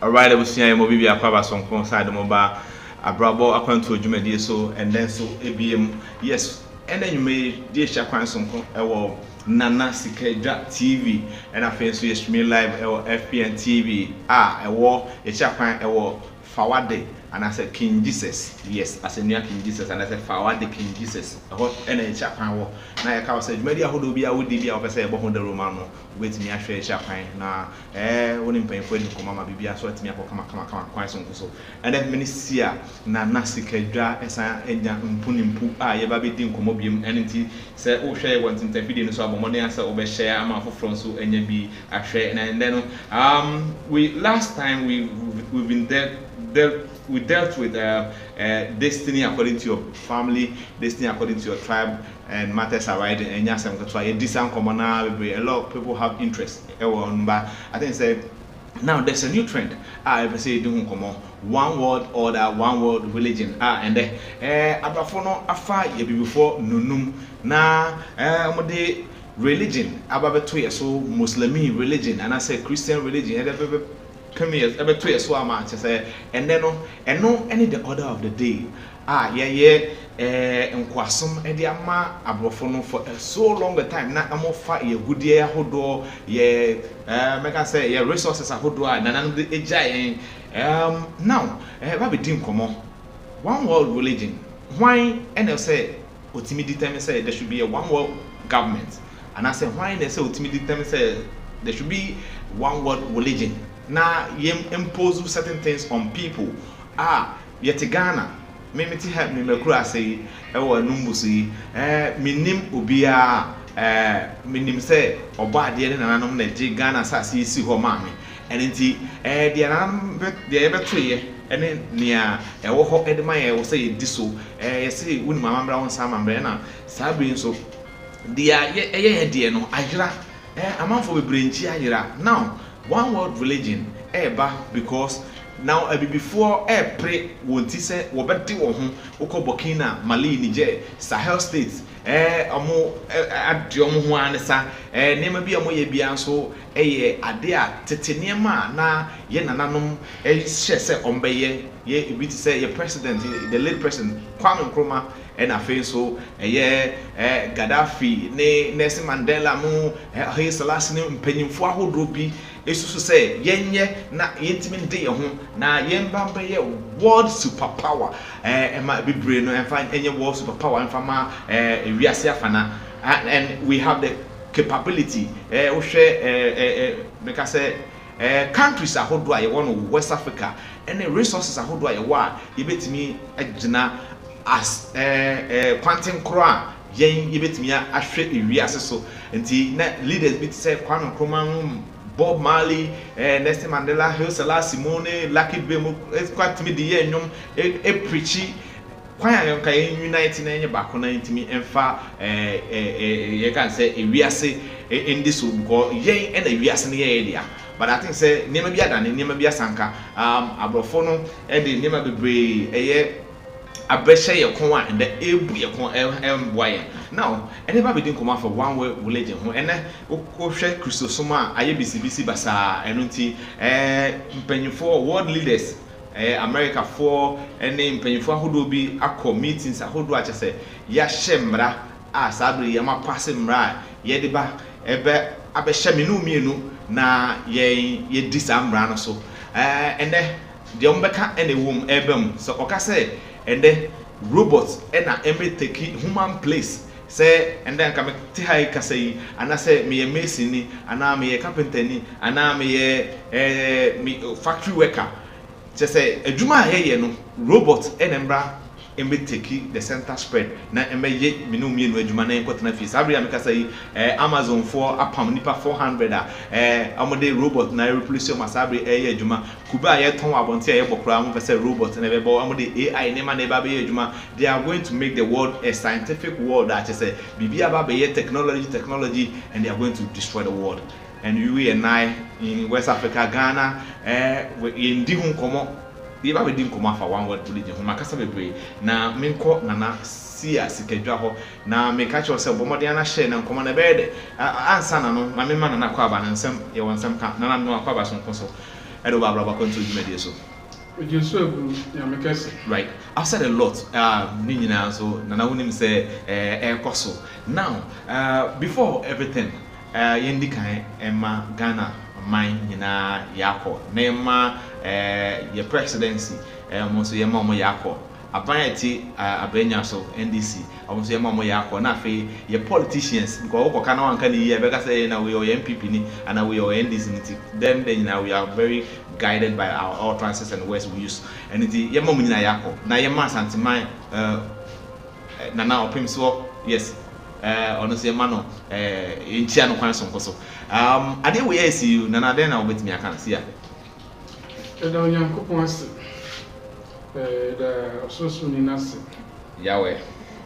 Alright, I was saying mo bibi akwa sonko side mo ba abrabo akwanto adwumadi so and then so ebiem yes and then you may dey shakwan sonko ewo Nana Sikedra TV and afen so yes me live ewo FPN TV ewo echakwan ewo Fawade and I said King Jesus yes as a new King Jesus and I said Fawade King Jesus and echakwan wo na ya ka say adwumadi ahodo bia wodi bia ofese ebo ho de romano wetimi ahwe echakwan na woni mpanfo di komama bibia so atimi akọ kama kwan so nkoso and then minister Nana Sikedra esa enya mpunimpu ye ba be di nkomo biem enti se wo hwe won tintafi no so abomode asa wo be share ama foforo so enya bi ahwe and then we last time we've been we dealt with destiny according to your family, destiny according to your tribe, and matters arising. And yes, I'm going to a lot of people have interest. But I think say now there's a new trend. I say doing one world order, one world religion. And abafono afa ye before nunum na religion ababeto so Muslimi religion and I say Christian religion. Come here, about 2 years so much and then any the order of the day. Nkwasum e dia ma abrofono for so long a time na amofa ye gudie ahodo ye make I say ye resources ahodo na nanom de ejai now ba be din komo one world religion why and say otimi determine say there should be a one world government and I say why they say otimi determine say there should be one world religion. Now, you impose certain things on people. Yet Ghana, maybe to help me, Macra say, Numbusi, minim ubia, minim say, or bad yen and anom that Ghana sassy see her mammy. And indeed, the ever tree, and then near a woho edmire will say this so, say, when Mamma Brown Sam and Brenna, Sabine so, dear, dear, no, Ajra, a month for a brain, now. One world religion, because now before pray won't say wobeti wo ho uko Burkina, Mali, Niger, Sahel states omo adom ho anesa nema bi omo ye bia so ade a tete nema na ye nananom hye se ombeye ye bi say ye president the late president Kwame Nkrumah and afen so Gaddafi ne Nelson Mandela mu Haile Selassie ne mpanyimfo ahodo bi esusu say yenye na yentimi de ye ho na yemba mba ye world superpower ema bibre no emfa enye world superpower emfa ma wiase afana and we have the capability we share make I say countries ahodo a ye won West Africa and the resources ahodo a ye wa ye betimi agina as quantum croix yen yebetimi ahwe ewiase so enti na leaders bit say Kwame Nkrumah Bob Marley Nelson Mandela Haile Selassie Simone Lucky Dube kwatimi de ye nyom preachi kwan ayon kai unite na enye bako na ntimi emfa ye can say ewiase in this go yen and ewiase na ye dia but I think say nema bia dan nema bia sanka abrofo no e de nema bebre eye abesha ye kon a and ebu ye kon emboye now anybody be din come for one way religion ho ene hwe Christosoma aye bisi basa enunti mpanyifo world leaders America for any mpanyifo ahodo bi akọ meetings ahodo a chese ya hemra sabri ya mapase mra ye de ba ebe abehye menu mienu na ye disamra no so and the ombeka ene wom ebem so oka say and then robots and take human place say and then come ti high ka say and say me mason ni and me carpenter ni and me factory worker just say adwuma here no robot and embra take the center spread na ye minu mienu adwuma na nkotena fi sabri ameka say Amazon for apam nipa 400 amode robot na replace your sabri adwuma kuba ye ton abonte ye bokra am say robot na be bo amode AI nema na ba be adwuma they are going to make the world a scientific world that say bibia ba be technology and they are going to destroy the world and you and I in West Africa Ghana in di hu komo ye ba be din komo afa one world religion ho makasa bebre na menko Nana Sikedra ho na me catch yourself bomode ana share na komo na be de ansa na no ma me ma Nana kwa ba na nsem ye wonsem ka Nana no akwa ba so nkoso and over Baba control media so. Right. I've said a lot. Nina so Nana Unim say air coso. Now, before everything, Yendika Emma Ghana mine yina yako. Nema your presidency, almost your mama yako. Apparently, Abrenya so NDC, almost your mama yako. Na fe your politicians, because Oko Kana one can hear because now we are MPP and now we are NDC. Then now we are very guided by our utterances and words we use. And it is your mama yako. Na your man santimai Nana opim so yes. Honestly, mano, in Chiano Quanson Coso. I didn't wait see you, Nana, then I'll bet me I can't see ya. The young coupons, the social Nasi Yahweh,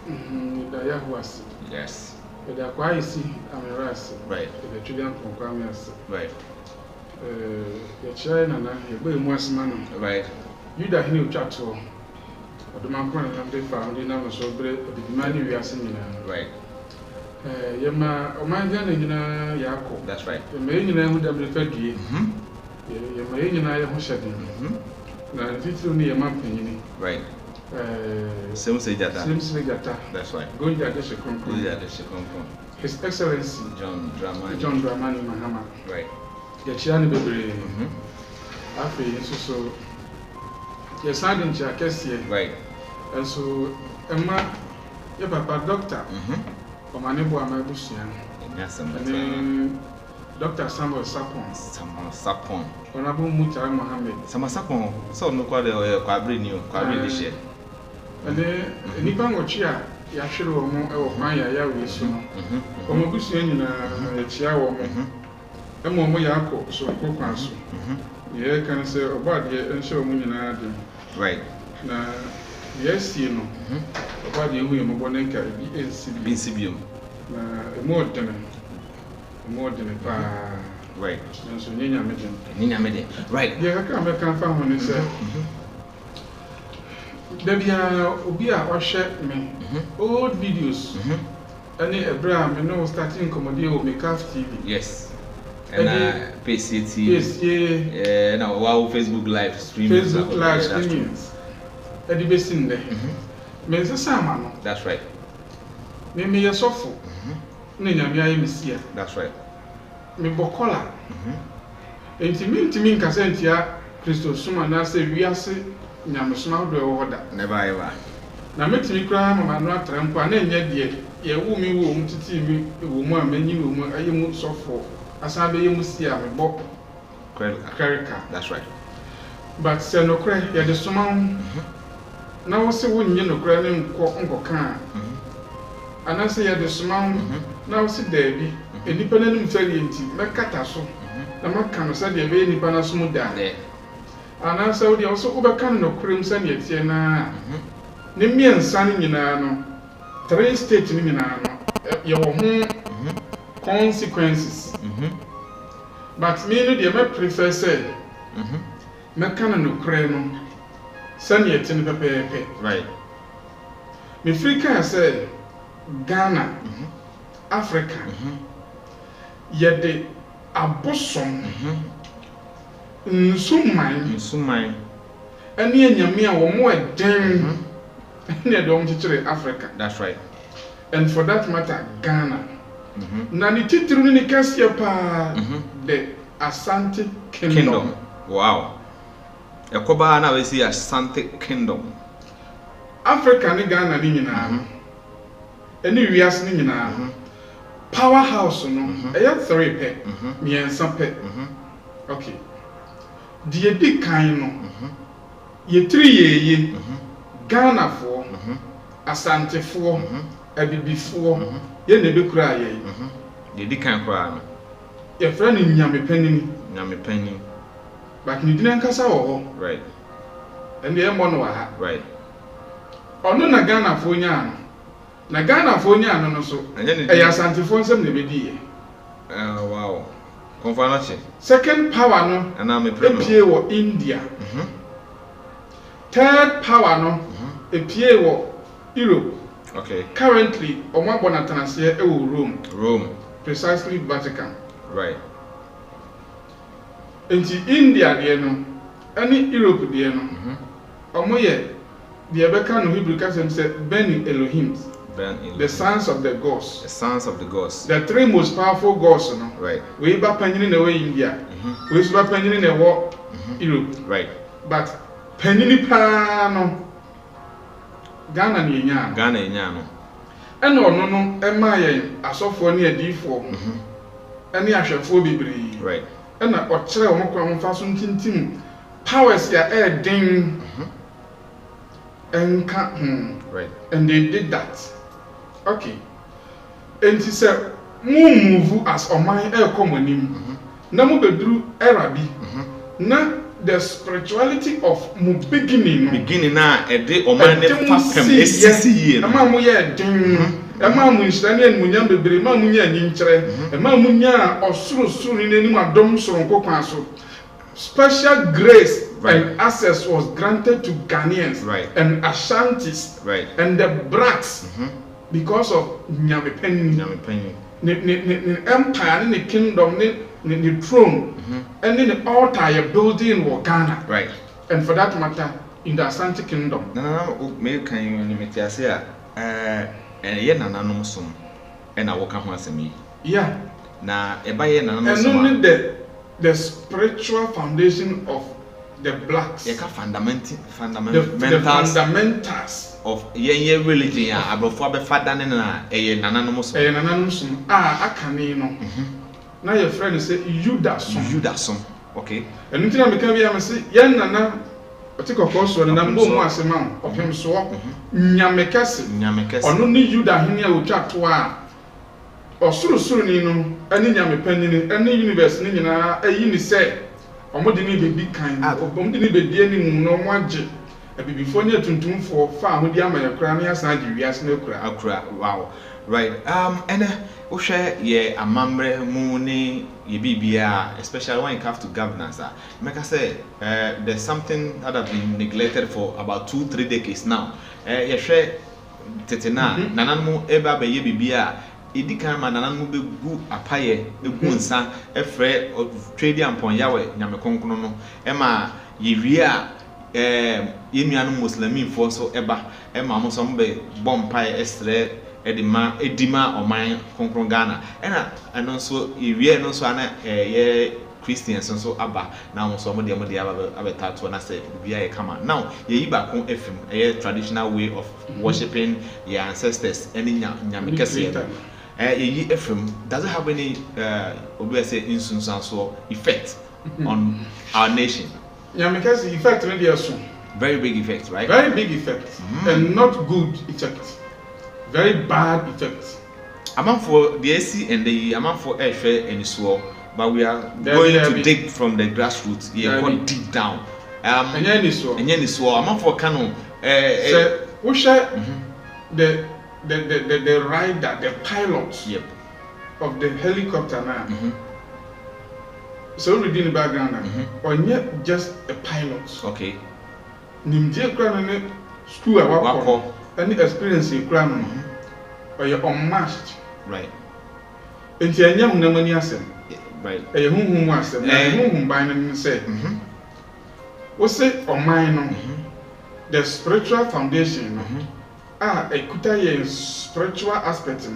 the Yahuas, yes, the Aquaisi, Amiras, right, the Julian Programmers, right, the China, a way more man, right, you that new chatto, or the Macron and they found in our so great, the money we are singing, right. Yama, Omangan and Yako. That's right. The main who have referred to you. Your main and I am shedding. Now, if it's only a month, right. Same say that. That's right. Go to the Shekon. His Excellency John Dramani Mahama. Right. The Chiani Baby. After so, your son in Chakessia. Right. And so, Emma, your papa doctor. Omanebo Amabusian. Yes, Dr. Samuel Sapon. Sapon. Honorable Mutar Mohammed. Sama Sapon, so no quadri new, quadri share. And then, Nipan Ochia, Yashiro, or Maya Yawiso. Omabusian in a Chiao, and Momo Yako, so Coquanso. Yeah, can say about the and show me in right. Now, yes, you know, about the William Bonenka, Insibium. More than a right. So, Nina Medin. Right. Yeah, I can't find one. Is there be a or share me old videos. Any Abraham, you know, starting comedy or make TV. Yes. And PCT. Yes, yeah. Now, wow, Facebook live streaming. Facebook live streaming. At the best in there. Men's a salmon. That's right. Maybe a sofa. That's right. Me bokola. Enti me kasentia Christo suma na se wiase nyamsoma do e woda. Never ever. Na metimi kra mama no atram kwa na nya de ye wu mi wo mu titi mi wo mu amanyi wo mu ayemu sofo asan be yemu sia me bo clerical. That's right. But se no kra ye de suma na wo se wo nye no kra ne nko kan. Anase ye de suma na wo se dabi enipa nanim fari enti mekata so na maka no se de be enipa na so mu da anase wo de wo so wo be kan no krem se ne tie na ne miensa ne nyina no 3 states ne nyina no ye wo ho consequences but me no de me prefer say meka no krem no se ne tie ne pepepe right me Africa say Ghana Africa yede abosom nsumai ani anyame a wo mo eden ne de wo chichere Africa. That's right. And for that matter Ghana na ni titru ni kasia pa the Asante Kingdom. Wow. Yakoba na we see Asante Kingdom. Africa ni Ghana ni nyina eni wiase ni nyina powerhouse no eya 3 pe miensa pe okay die di kan no ye 3 ye Ghana fo Asante fo Abibi fo ye na be kura ye ye di kan kura no ye fra ni nyame panini but ni dinan kasa wo ho right and ye mo no wa ha right ono na Ghana fo nya no na Ghana fo nya no so e Asante fo nsem na be di ye wow confirmation second power no and am epie wo India third power no epie wo Europe. Okay. Currently omo bonatanase e wo Rome precisely Vatican right Enti India deɛ no ɛne Europe deɛ no ɔmo yɛ deɛ bɛka no Hebrew kasɛm sɛ Beni Elohim, the sons of the gods. The sons of the gods. The three most powerful gods, no? Right. We ba panyini na we India. We ba panyini na wo Europe. Right. But panyini pa no Ghana ni enya. Ghana enya no. Ɛna ɔno no ɛma yɛn asɔfoɔ ne adiifoɔ. Ɛne ahwɛfoɔ bebree. Right. Ɛna ɔkyerɛ wɔn kwan mfa so ntintim powers ya ɛɛden. Ɛnka Right. And they did that. Okay. And he said, move as ɔman ɛɛkɔ mo anim. Na mo beduru era bi. Na the spirituality of mo beginning na ɛde ɔman ne fapem esisi yie no. Ɛma mo yɛ den. Ɛma mo nhyira ne animuonyam bebree. Ɛma mo nya anyinkyerɛ. Ɛma mo nya ɔsorosoro ne anim adom soronko kwan so. Special grace and access was granted to Ghanaians and Ashantis and the blacks because of Nyame Penny. The empire, the kingdom, the throne, and then the altar you're building in Ghana. Right. And for that matter, in the Asante Kingdom. No, me can you limit yourself? And yet, none some, and I walk on me. Yeah. Now, a buyer, and only the spiritual foundation of the blacks. The fundamentals of ye religion. Above father and a anonymous. A anonymous. I can know. Now your friend say Judas. Okay. And until I became say, Yan Nana, I take a course when I'm going once a month of him swap. Nyamekasi. Or no need you that he will chat to her. Or soon, you know, any Nyame penny, any universe, a uni say. Omo de ni be kind omo de ni be die ni mu no mo age e before ni atuntum for fa ho di ama ya kra na asan di wiase na kra wow right and wo hwe ye amamre mu ni ye bibia especially when it comes to governance make I say there's something that have been neglected for about 2-3 decades now ye hwe tetena nananmu eba be ye bibia Idi kan ma nanan be gu apaye egu nsa efre trade ampon yawe nyame konkono no e ma yewie a yenuanu muslimin fo so eba e ma mo so be bompae estre edima oman konkono Ghana ena eno so yewie no so ana ye Christians so aba na mo so mo de abetato na say bia ye kama now ye yiba kon efim traditional way of worshiping your ancestors any nyame kese ye FM does it have any effect on our nation? Yeah, because the effect really is very big effect, right? Very big effect, and not good effect. Very bad effect. Amount for the AC and the amount for airfare and so, but we are going to dig from the grassroots. Yeah, going deep down. And then so amount for canon. We share the rider, the pilot of the helicopter now. So reading the background now, or not just a pilot. Okay. Nimje kran school awako any experience in kran or you're unmatched. Right. And you are no money asem. Right. A whom was whom by them say. What's it on mine? The spiritual foundation. A spiritual aspect,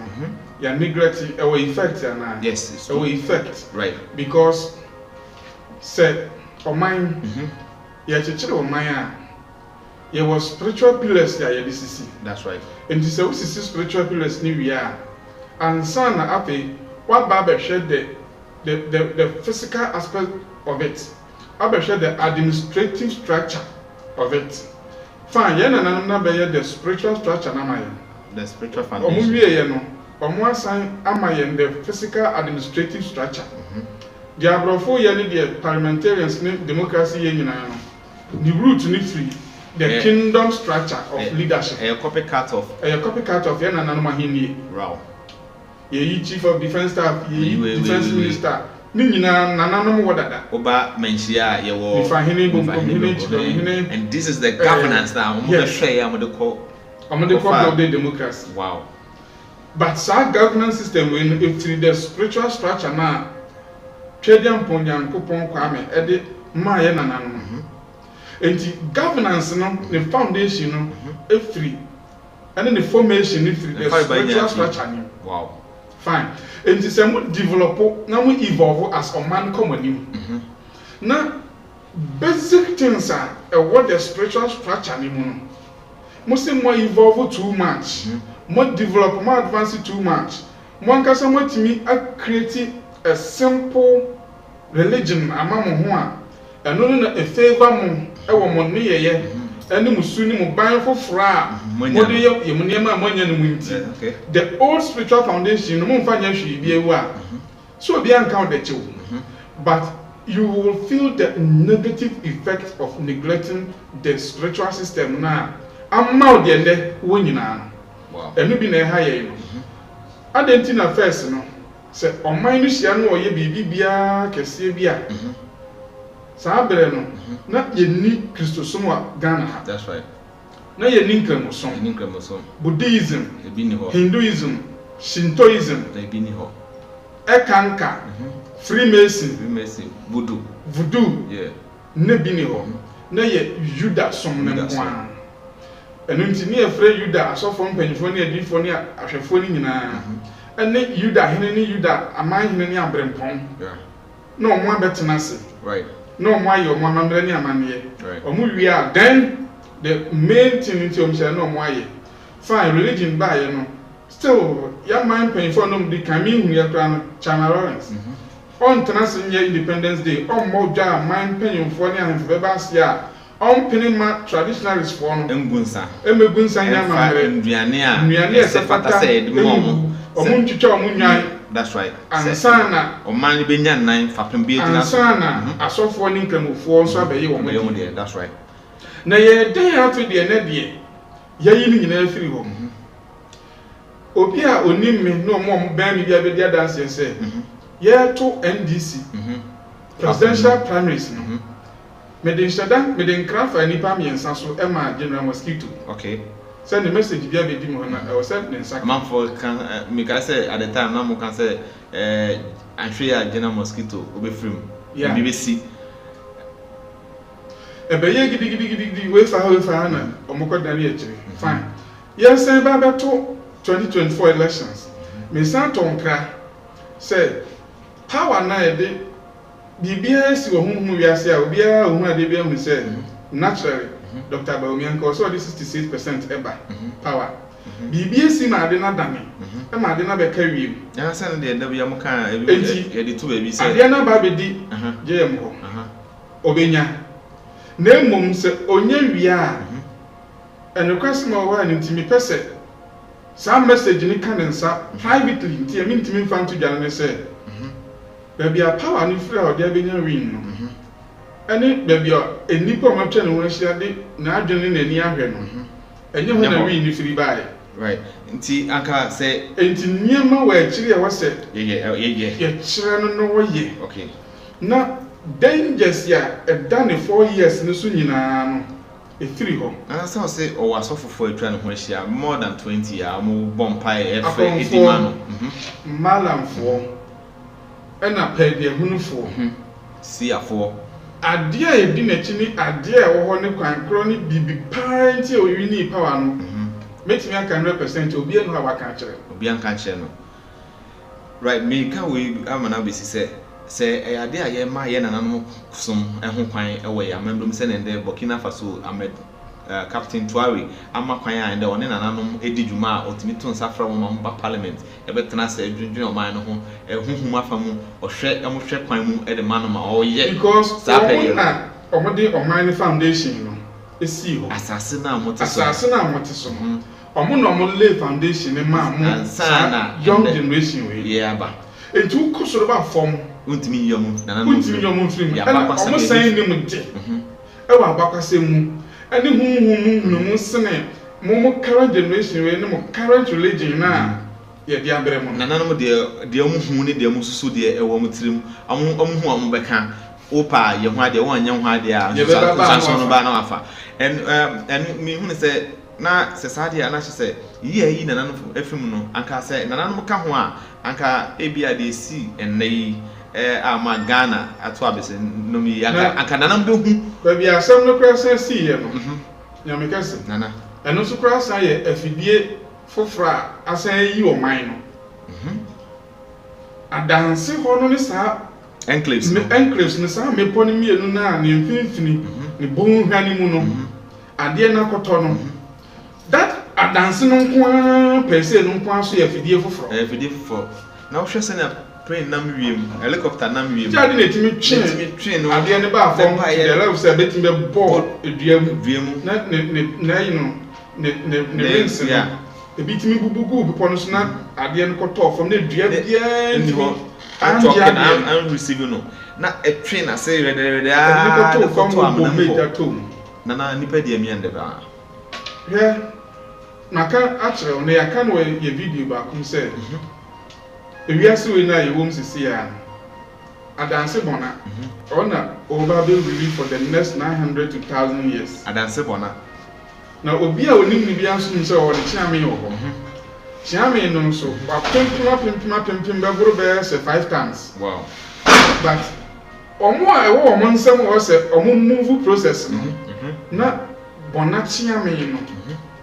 ya neglect our effect, and yes, our effect, right? Because said, or mine, ya chichi or mine, ya was spiritual pillars, ya DCC. That's right. And this is spiritual pillars, new year, and son, happy. What Baba shared the physical aspect of it. Baba shared the administrative structure of it. Fine, yen and another the spiritual structure namayan. The spiritual foundation. Omu assign amayan the physical administrative structure. The abrofo yen the parliamentarians democracy yen the root need free the kingdom structure of leadership. A copycat of yen and anamahini. Wow. Ye chief of defense staff, ye defense minister. Oba menshia yewo and this is the governance now. Yes. The democracy. Wow. But our governance system when if the spiritual structure now twedian ponyankopon kwame ede ma ye nananom enti governance no the foundation no free and then the formation if the spiritual structure. Wow. Fine. And it's a develop now we evolve as a man common. Now basic things are what the spiritual structure most more evolve too much, more develop, more advance too much. One can somewhat to me create a simple religion among one and only a favor money and musuni mo ban for fra mo de ye munema monya no munti the old spiritual foundation no mo fanya hwe bi ewu a so be account the chill but you will feel the negative effect of neglecting the spiritual system na amma de ende wo nyina wow enu bi na ha ye no adentina first no se oman no hia no oye bibi bia kese bia Sabre no na yenni Christosom wa Ghana. That's right. Na yenni nkramosom. Buddhism, Hinduism, Shintoism, ebi ni ho. Ekanka, Freemason, Voodoo. Yeah. Ne bi ni ho. Na ye Juda som ne kwa. Enu nti ni efre Juda asofo mpanyifo ne adifo ne ahwefo ni nyina. Ene Juda hene ni Juda aman hene ni abrempon. Yeah. No mo abetena se. Right. No why your mama brany amaniye. Right. We are then the main thing into no why. Fine religion by no. Still young man paying for no the coming here China Lawrence. On International Independence Day, on Moja mind paying for and Webasia, on Penima traditionalist form Mbunsa. Mbunsa Yama Miania said Omunchicha. That's right. Ansana Omani Benya 9 Fapin be Ansana asofo ni nkamufo so abaye wo mo. That's right. Na ye den ato de na de yayi ni nyina afiri ho. Obi a onim me no mo ban mi bia be dia dance say. Ye to NDC. Presidential primaries no. Me den shada me den krafa ni pa miensa so e ma General Mosquito. Okay. Send the message via the Mohana. I was sent in second. Man for can me can say at the time now mo can say I'm sure General Mosquito obe film. Yeah. BBC. E be ye gidi we fa na omoko dani eche. Fine. Yes say ba to 2024 elections. Me san tonkra say power na e de bibia si wo hu wiase a obia hu ade bia hu say naturally Dr. Baumianko also this 66% eba power. BBC ma de na dame. E ma de na be kawie. Ya san de da bia mo kan e de to baby say. Ade na ba be di JM ho. Obenya. Na emom se onya wia. And request ma wa ni ntimi pese. Some message ni kan nsa privately nti e mi ntimi fan to dwane say. Baby a power ni free o de abenya win no. Any baby enipa ma twa ne ho ahia de na adwene na ni ahwe no enye ho na wi ni firi bae right nti aka say enti niema wa akiri e wose ye kire no wo ye okay na dangers ya e dane 4 years ne so nyina no e firi ho na say say o wasofofo atwa ne ho ahia more than 20 ya mo bompa e fe edima no malamfo ena pede hunufo siafo ade a edi na chini ade a wo ho ne kwan kro ne bibi parenti o wi ni power no metimi aka 100% obi enu awaka kire obi anka kire no right me ka we amana be say ade a ye ma ye nananom som ehun kwan e we ya memdom se ne de Burkina Faso Ahmed Captain Touare ama kwan a ende one nananom edi djuma a otimi to nsafra wo ba parliament e betena se dwundwun o man no ho ehuhum afa mu ohwe emuhwe kwan mu e de manoma o ye because omode oman foundation no esi ho asase na amote so omo no mo lay foundation ne ma mo young generation we ye aba entu kusoro ba form untimi yom nananom film ya ba kwase omo san ni mu de e wa abakwase mu ene huhum sene mo current generation we ne mo current religion na ye dia bere mo nananom de omuhu ne de omususu de e wo mutirim omuhu omu beka opa ye ho ade won anya ho ade a so no ba na afa en me hu ne se na se sade ya na se yi nananom efim no anka se nananom ka ho a anka ebia de si enai ama Ghana ato abese no mi aka nanam be hu ba bi asem no kra san si ye no nyame kase nana eno so kra san ye afidie fofra asan yi o man no adanse ho no ne sa enclaves ne sa me poni mienu na ne mfimfini ne bon hwani mu no ade na koto no that adanse no nko pese no nko aso ye afidie fofro na wo hwese na plane nam wiem helicopter nam wiem jadi na timi twen no ade ne ba fom the level say betim be ball eduam na you know ne rings ya ebitimi bubugu bipo no so na ade ne koto from ne dua bia ndi ho I'm receiving no na a train I say ready the photo am na na nipa dia mi ande ba he maka actually on ya kan we ye video ba kum say ewiase we na ye wom sisi ya adanse bona ona over be really for the next 900 to 1000 years adanse bona na obi a onim ni bia so nse o ne chiame yo ho chiame no so ba pimpim be guru be say 5 times wow but omo a ewo omo nsem o say omo move process no na bona chiame no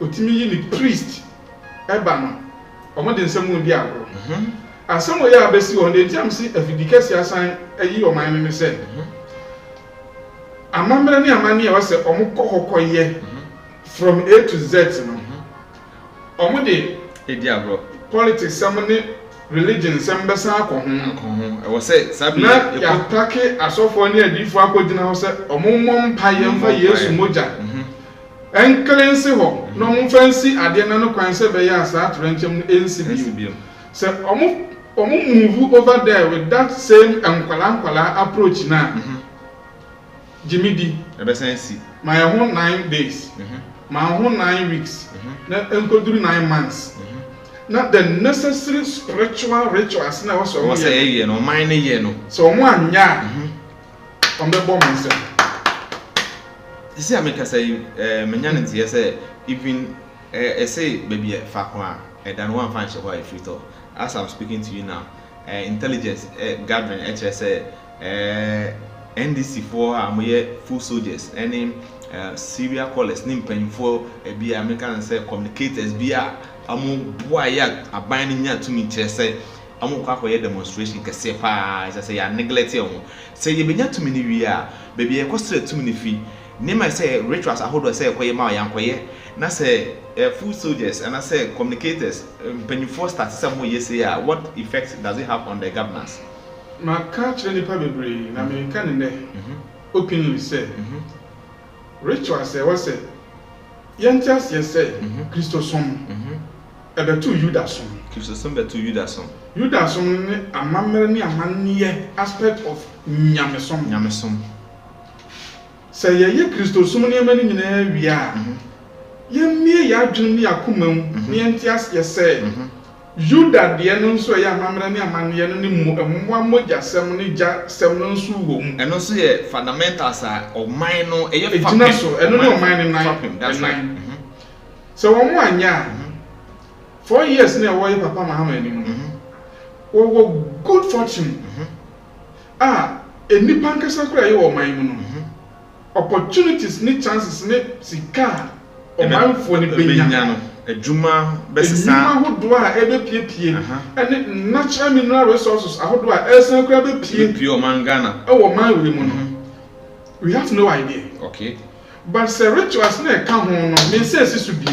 otimi yi ni priest eba no omo de nsem odi agro asem o ya abesi on de tiam si afidikasi asan ayi o man ne say amamre ni amani e o say omo kokokoye from A to Z no omo de edi agro politics some religion some besa akọ e wo say sabi na ya take asofo ni adifo akogina ho say omommo mpaye mfa Yesu moja enklensi ho no mfansi ade na no kwan se be ya asa atrenchem no NCB say omo move over there with that same enkwala approach na Jimmy D e be sense my own 9 days my own 9 weeks na enkoduru 9 months not the necessary spiritual rituals na was o say ye no man ne ye no so mo anya on be bomb myself see ameka say menya ne tie say even say baby fa ko a dan one fan shebo e frito as I'm speaking to you now intelligence gathering say NDC for amoye full soldiers any Syria callers nim penfo bia American say communicators bia amu boa ya aban ni nya tumi kire say amu kwa koye demonstration kese pa say ya neglect e ho say ye benya tumi ni wi a baby e kostre tumi ni fi ni ma say rituals ahodo say koye ma ya koye na say full soldiers and I say communicators penfo start say mo ye say what effect does it have on the governance ma ka kire ni pa bebre na American ne openly say rituals say what say yantias yes say Christosom ebetu Judasom Christosom betu Judasom ni amamere ni amaniye aspect of nyamesom say ye Christosom ni amani nyina wia ye mie ya adwun ni akomam ni yantias yes say Juda de no nso ye amamere ni amaniye no ni mogya ni ja sem no nso wo mu eno so ye fundamentals a oman no eye fa so eno no oman ni nine that's right so wo anya 4 years na wo ye papa Mahama ni mu wo good fortune enipa nkasa kura ye wo oman mu no opportunities ni chances ni sika oman fo ni benya no ejuma besesa ahodo a ebepiepie ene natural mineral resources ahodo a esen kura bepiepie o mangana wo man we mu no we have no idea okay but the rituals na ka ho no me say sisu bi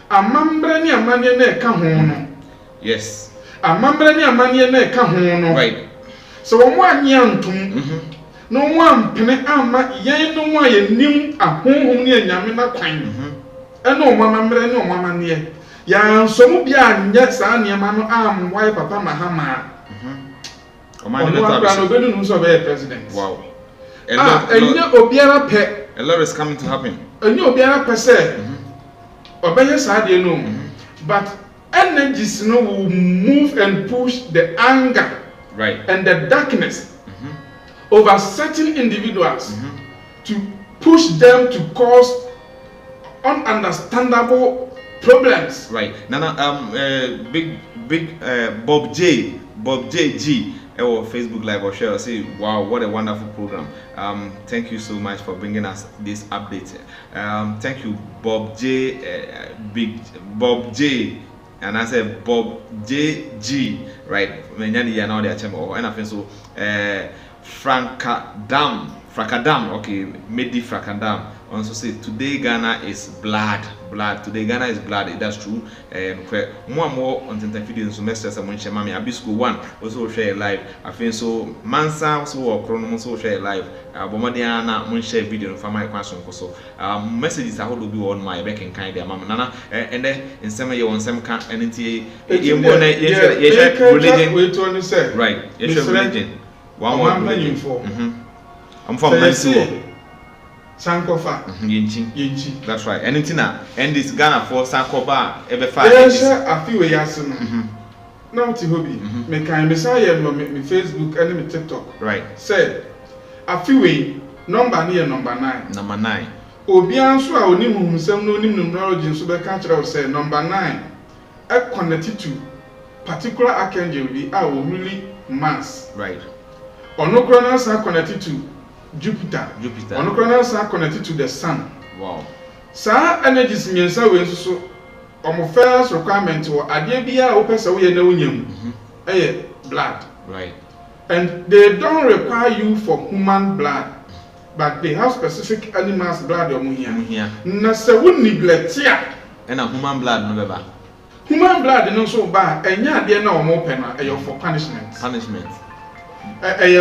amambre ni amane na ka ho no yes amambre ni amane na ka ho no right so wo anya ntum no mo ampene ama yen no mo ayenim ahonhom ni anyame na kwan eno mamambre ni omamane ya nsomu bia anya saa niema no amwai papa Mahama omani na tabi no benu so be president wow enye obiara pe a lot is coming to happen enye obiara pe say obeye saa de no but energies no will move and push the anger right and the darkness over certain individuals to push them to cause ununderstandable problems right nana big Bob J G Facebook Live or share or say, wow, what a wonderful program. Thank you so much for bringing us this update. Thank you, Bob J, Bob J, and I said Bob JG, right? And I think so. Frankadam, okay, Medi Frankadam also say today Ghana is blood. Today Ghana is blood. That's true. More on the video semester someone share mami Abisco 1 also share live. I think so Mansa also or Chrono also share live. Bomadiana mun share video for my question so messages I will be on my back and kind of mama nana and then in some year on some can religion right religion one religion. I'm from Mexico. Sankofa. Yinchi. That's right. Anything and this Ghana for Sankoba ever five. Yes, I feel we are soon. Now to hobby. Me can Messiah me Facebook and me TikTok. Right. Said I feel we number near number 9. Number 9. Obian so a onim humsem no onim numerology so be can tell say number 9 e connected to particular archangel be a really mass. Right. Onokronas are connected to Jupiter. Onokronas are connected to the sun. Wow. Sa energies miensa we so omo first requirement or ade bia o pesa we na unyam. Blood. Right. And they don't require you for human blood, but they have specific animals blood omo hia. Na se we neglect ya. And a human blood no beba. Human blood no so ba enya ade na omo pe na for punishment.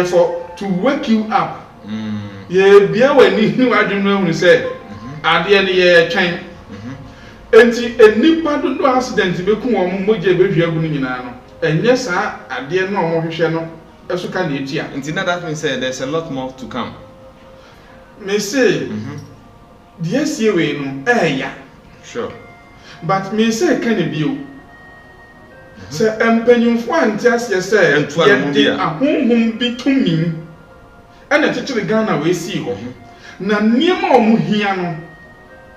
For to wake you up. Ye bia wani ni wadwunu hu say ade ne ye twen. Enti enipa do accident be ku omo moje be hwia gu nyina no. Enye sa ade no omo hwehwe no eso ka na etia. Enti na that means there's a lot more to come. Me say the see we no ya. Sure. But me say can e bio. Se empanyumfo antias ye say ye de ahonhom bitumi ana tetire Ghana we see ho na niema omu hia no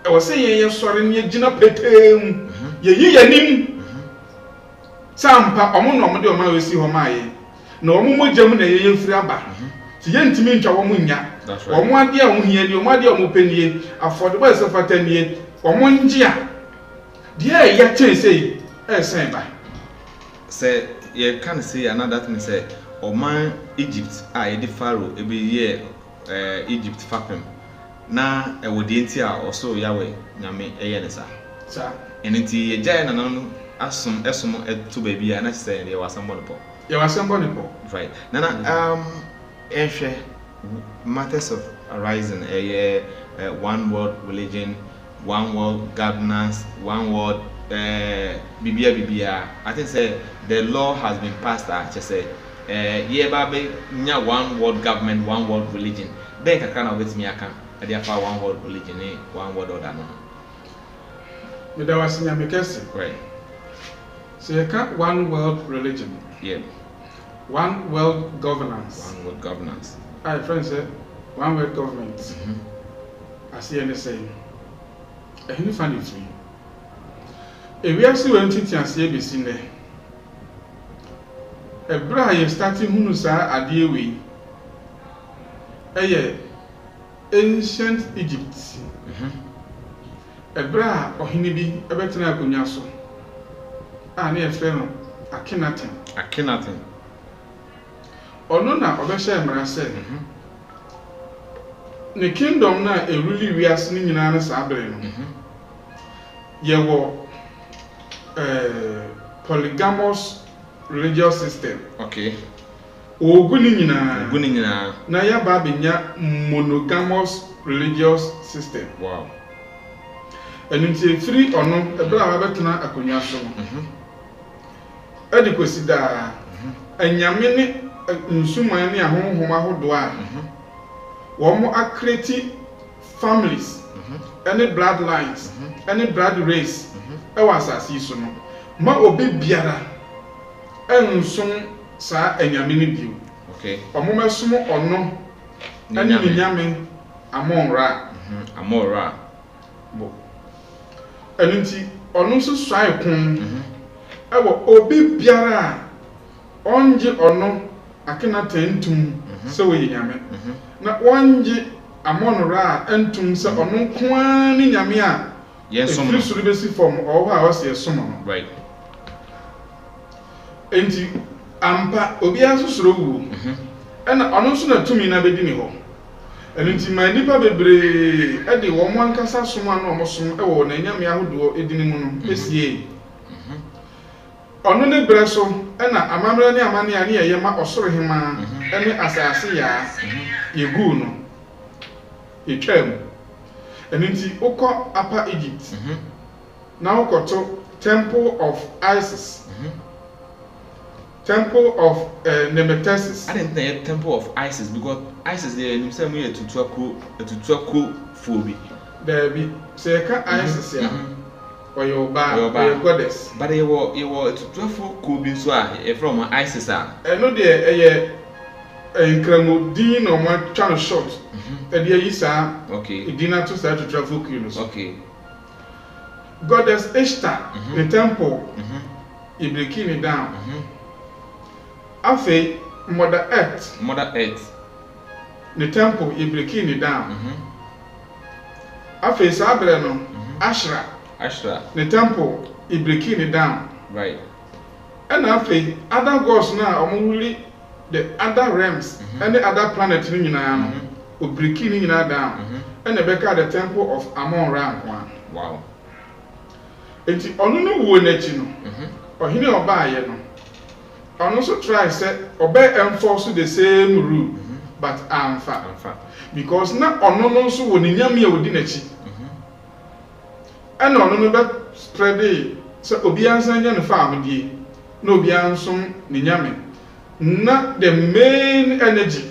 e wo say ye sori ne gina petem ye yiyanim sampa omu no omu de omu we see ho maaye na omu mogam na ye firi aba ti ye ntimi ntwa wo mu nya omu ade a omu hia ni omu ade a omu penie affordable sefatanie omu njia de ya chensei sen ba. Say you can say another thing say Oman Egypt the Pharaoh ebe year Egypt fapem na ewodi enti a also Yahweh nyame eye ne sa enti ye jai na no asum to baby na say there was somebody po right nana ehwe matters of arising one world religion, one world governance, one world Bibia. I think say the law has been passed. I just say baby nya one world government, one world religion. Then can kind of with me aka. Therefore one world religion, one world order no. Me da was nya mekese. Right. So you can't one world religion. Yeah. One world governance. One world governance. I friends say one world government. I see any saying. Any funny thing. If we actually went to ABC there, a bride starting Hunusa Adiwi, ancient Egypt, a bra or Hinibi, a veteran Kunyaso, and a friend, Akhenaten. Or no, now, Obesha said, the kingdom now a really we are singing in an Sabre. Ye were polygamous religious system. Okay. Ogunina. Na ya babinya monogamous religious system. Wow. And until 3 or no, a brother betuna akonya so. Edi kwesida anyame nsuma ni ahonhoma hodoa. Womo accrete families, any bloodlines, any blood race. Was asasi so no ma obi biara ensun sa anyame ni biu. Okay. Omomesumo ono ani nyame amonra bo enunti ono so swai kun ewo obi biara onje ono akena tentum se wo nyame na wonje amonora entum se ono kwa ni nyame a yesom no suru besi form o ha o se yesom no right enti ampa obi asusuro wu ena ono so na tumi na bedi ni ho enti ma nipa bebre e de wo mo ankasa soma na omo som e wo na nyame ahodo edini mu no esie ono ne breso ena amamra ne amane ani ye ma osoro hema ene asase ya yegu no etwam enti ukọ apa Egypt na ukoto Temple of Isis Temple of Nemesis. I didn't think Temple of Isis because Isis there himself we to talk phobi there be say ka Isis ya or your goddess but you were to talk cool be so from Isis no there Nkramodin no man trying to short. There is okay. Dinner to start to travel kilos. Okay. Goddess Ishtar, the temple, he breaking it down. Afe Mother Earth, the temple, he breaking it down. Afe Sabreno, Ashra, the temple, he breaking it down. Right. And afe other gods now are only the other realms and the other planets in Yunayano, who breaking in down, and the Becca the temple of Amon Ram one. Wow. And the Onunu Wonetino, or Hino Obayeno, and also try set obey and force the same rule, but I'm fat. Because not Onono so when Yamia would dinner. And Onono spread it, so Obiansan and family, no Bianson, Ninyame. Not the main energy.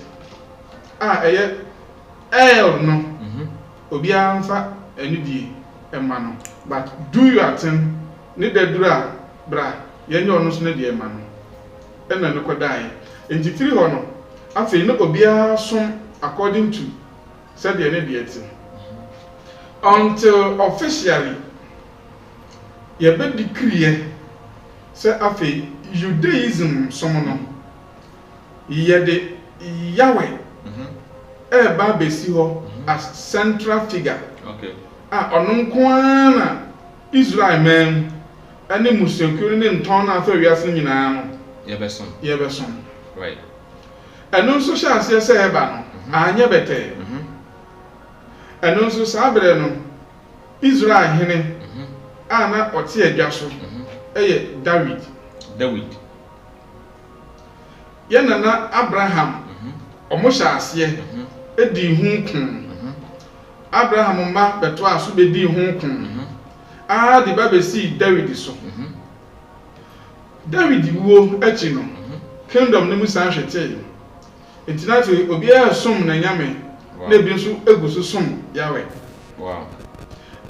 El no. Obianfa enidi emano. But do your thing. Need the dra bra. Yenyo no so na di emano. Ena no kodai. Enti firi ho no. Afei no obia som according to said the energy. Until officially ye be decree say afei Judaism someone yede Yahweh eba besi ho as central figure. Okay. Onun kwana Israel men ani musenku ni nton na afa wiase nyina no yebeson right. Eno so sha ase se eba no anya bete eno so sabre no Israel hene ana ote adwa so eye David yana na Abraham omo sha ase edi hunkun Abraham ma beto aso bedi hunkun di babesi David so David wo echi no kingdom ne musa hwete entinati obi asom na nyame na bi nso eguso som Yahweh. Wow.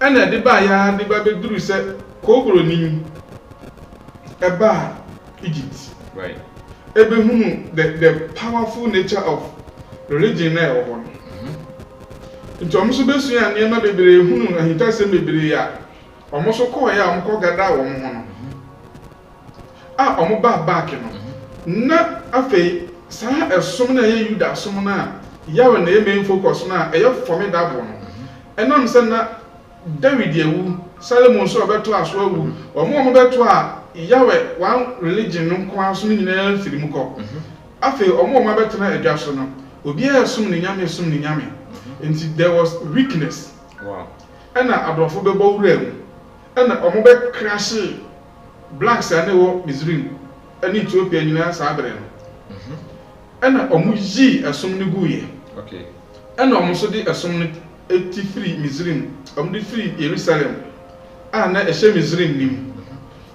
Ena de ba ya de ba beduru se kobro ni eba Egypt. Right. Ebehunu the powerful nature of religion na e wo. Ntom so besu ya ne ma bebre hunu ahintase bebre ya. Omo so ko ya omo ko gada wo mo no. Omo ba back no. Na afei sa esom na ye Yuda som na Yahweh na ye main focus na e ye formidable no. Enam se na David ewu, Solomon so obeto aso ewu. Omo beto a Yahweh one religion no kwa aso ni nyina firi mu ko. Afei omo beto na adwa so no. Obi a som ni nyame. And there was weakness. Wow. And adofo bebo wura mu. And omo be crash blacks ane wo Misrim. And Ethiopia nyina sabre no. And omo yi asom ni guye. Okay. And omo so di asom ni 83 Misrim. Omo di free Jerusalem. Na ehye Misrim nim.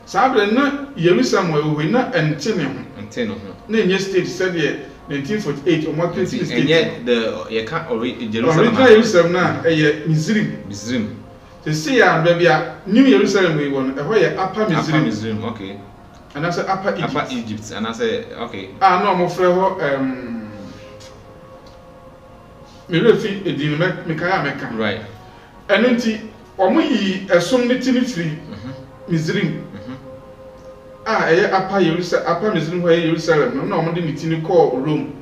Sabre na Jerusalem wo na entene ho. Na enye state said ye 1948 omo 20 state. And yet you can't Jerusalem. Jerusalem na Misrim. They say ya baby New Jerusalem we won e Upper Misrim. Okay. And I say Upper Egypt. And I say okay. No mo frɛ ho me refi edin me kaya meka. Right. And nti omo yi esom ne tinitiri Misrim. Upper Jerusalem, Upper Muslim where Jerusalem, no, I'm the call Rome.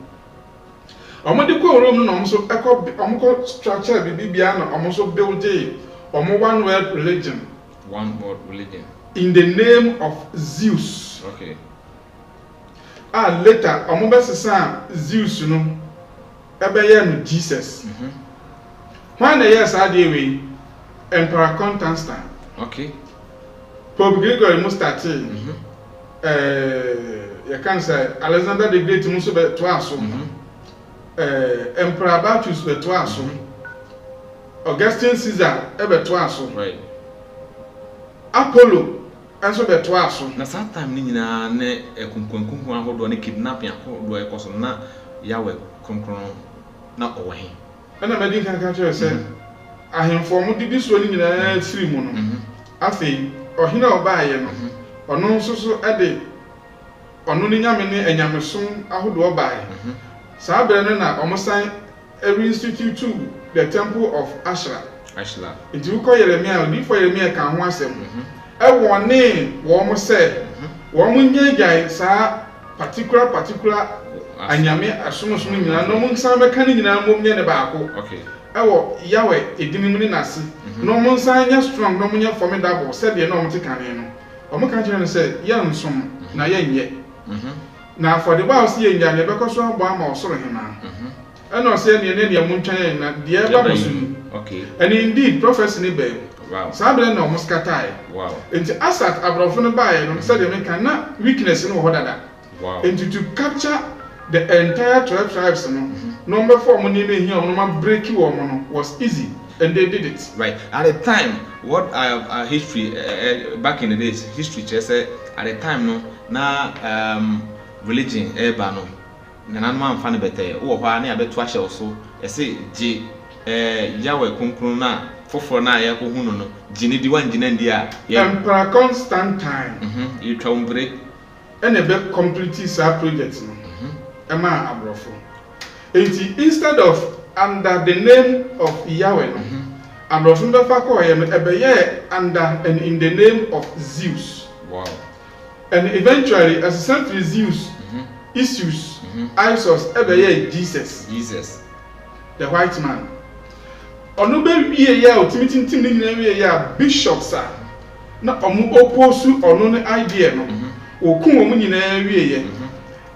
Omodi ko Rome no so omko structure bibia no omso build one world religion. One world religion. In the name of Zeus. Okay. Later omobesesa Zeus no ebeye no Jesus. When the years are we Emperor Constantine. Okay. Pope Gregory Mustati. You can say Alexander the Great muso be to aso. Emperor Bacchus be to aso. Augustine Caesar be to aso. Right. Apollo enso be to aso. Na sometime ni nyina na ekunkunkunku ahodo ne kidnapping ahodo ekoso na yawe konkron na owahin. Na medin kan ka chere say ahemfo mo di so ni nyina firi mu no. Afei ohina obaaye no. Ono nso so ede ono ni nyame ne enyamesom ahodo obaaye. Sabre no na omosan institute to the temple of Ashra. Ashra. It you call Yeremia, odi for Yeremia kan ho asem. E wone wo mo se wo mo nyegyan sa particular anyame asomosom nyina no mo nsan be kan nyina mo nye ne baako. Okay. E wo Yahweh edinim ni nase. No mo nsan nya strong no mo nya formidable said de no mo tikane no. O mo kan kire no say ye nsom na ye nye. Na for the boss ye nya ne be ko so abo ama osoro hema. And I say ne muntwan na de eba bosum. Okay. And indeed prophecy ni be. Wow. Sabre no muskatai. Wow. Enti Asat abrofo no bae no say de make na weakness no hodada. Wow. Enti to capture the entire 12 tribes no. Number 4 mo ni be here no ma break wo mo no was easy and they did it. Right. At the time what history back in the days history say at the time no na religion eba no na man fa ne bete wo ho na abeto ahye so ese je Yahweh konkron na foforo na ya ko hunu no jini di wan jina ndi a Emperor Constantine you twombre and a be complete sa project no ema abrofo enti instead of under the name of Yahweh no abrofo be fa ko ye ebeye under and in the name of Zeus. Wow. And eventually as a century Zeus Isus Isus ebeye Jesus the white man onu be wie ya otimitintim ni nyina wie ya bishops a na omu oppose onu ne idea no okun omu nyina wie ye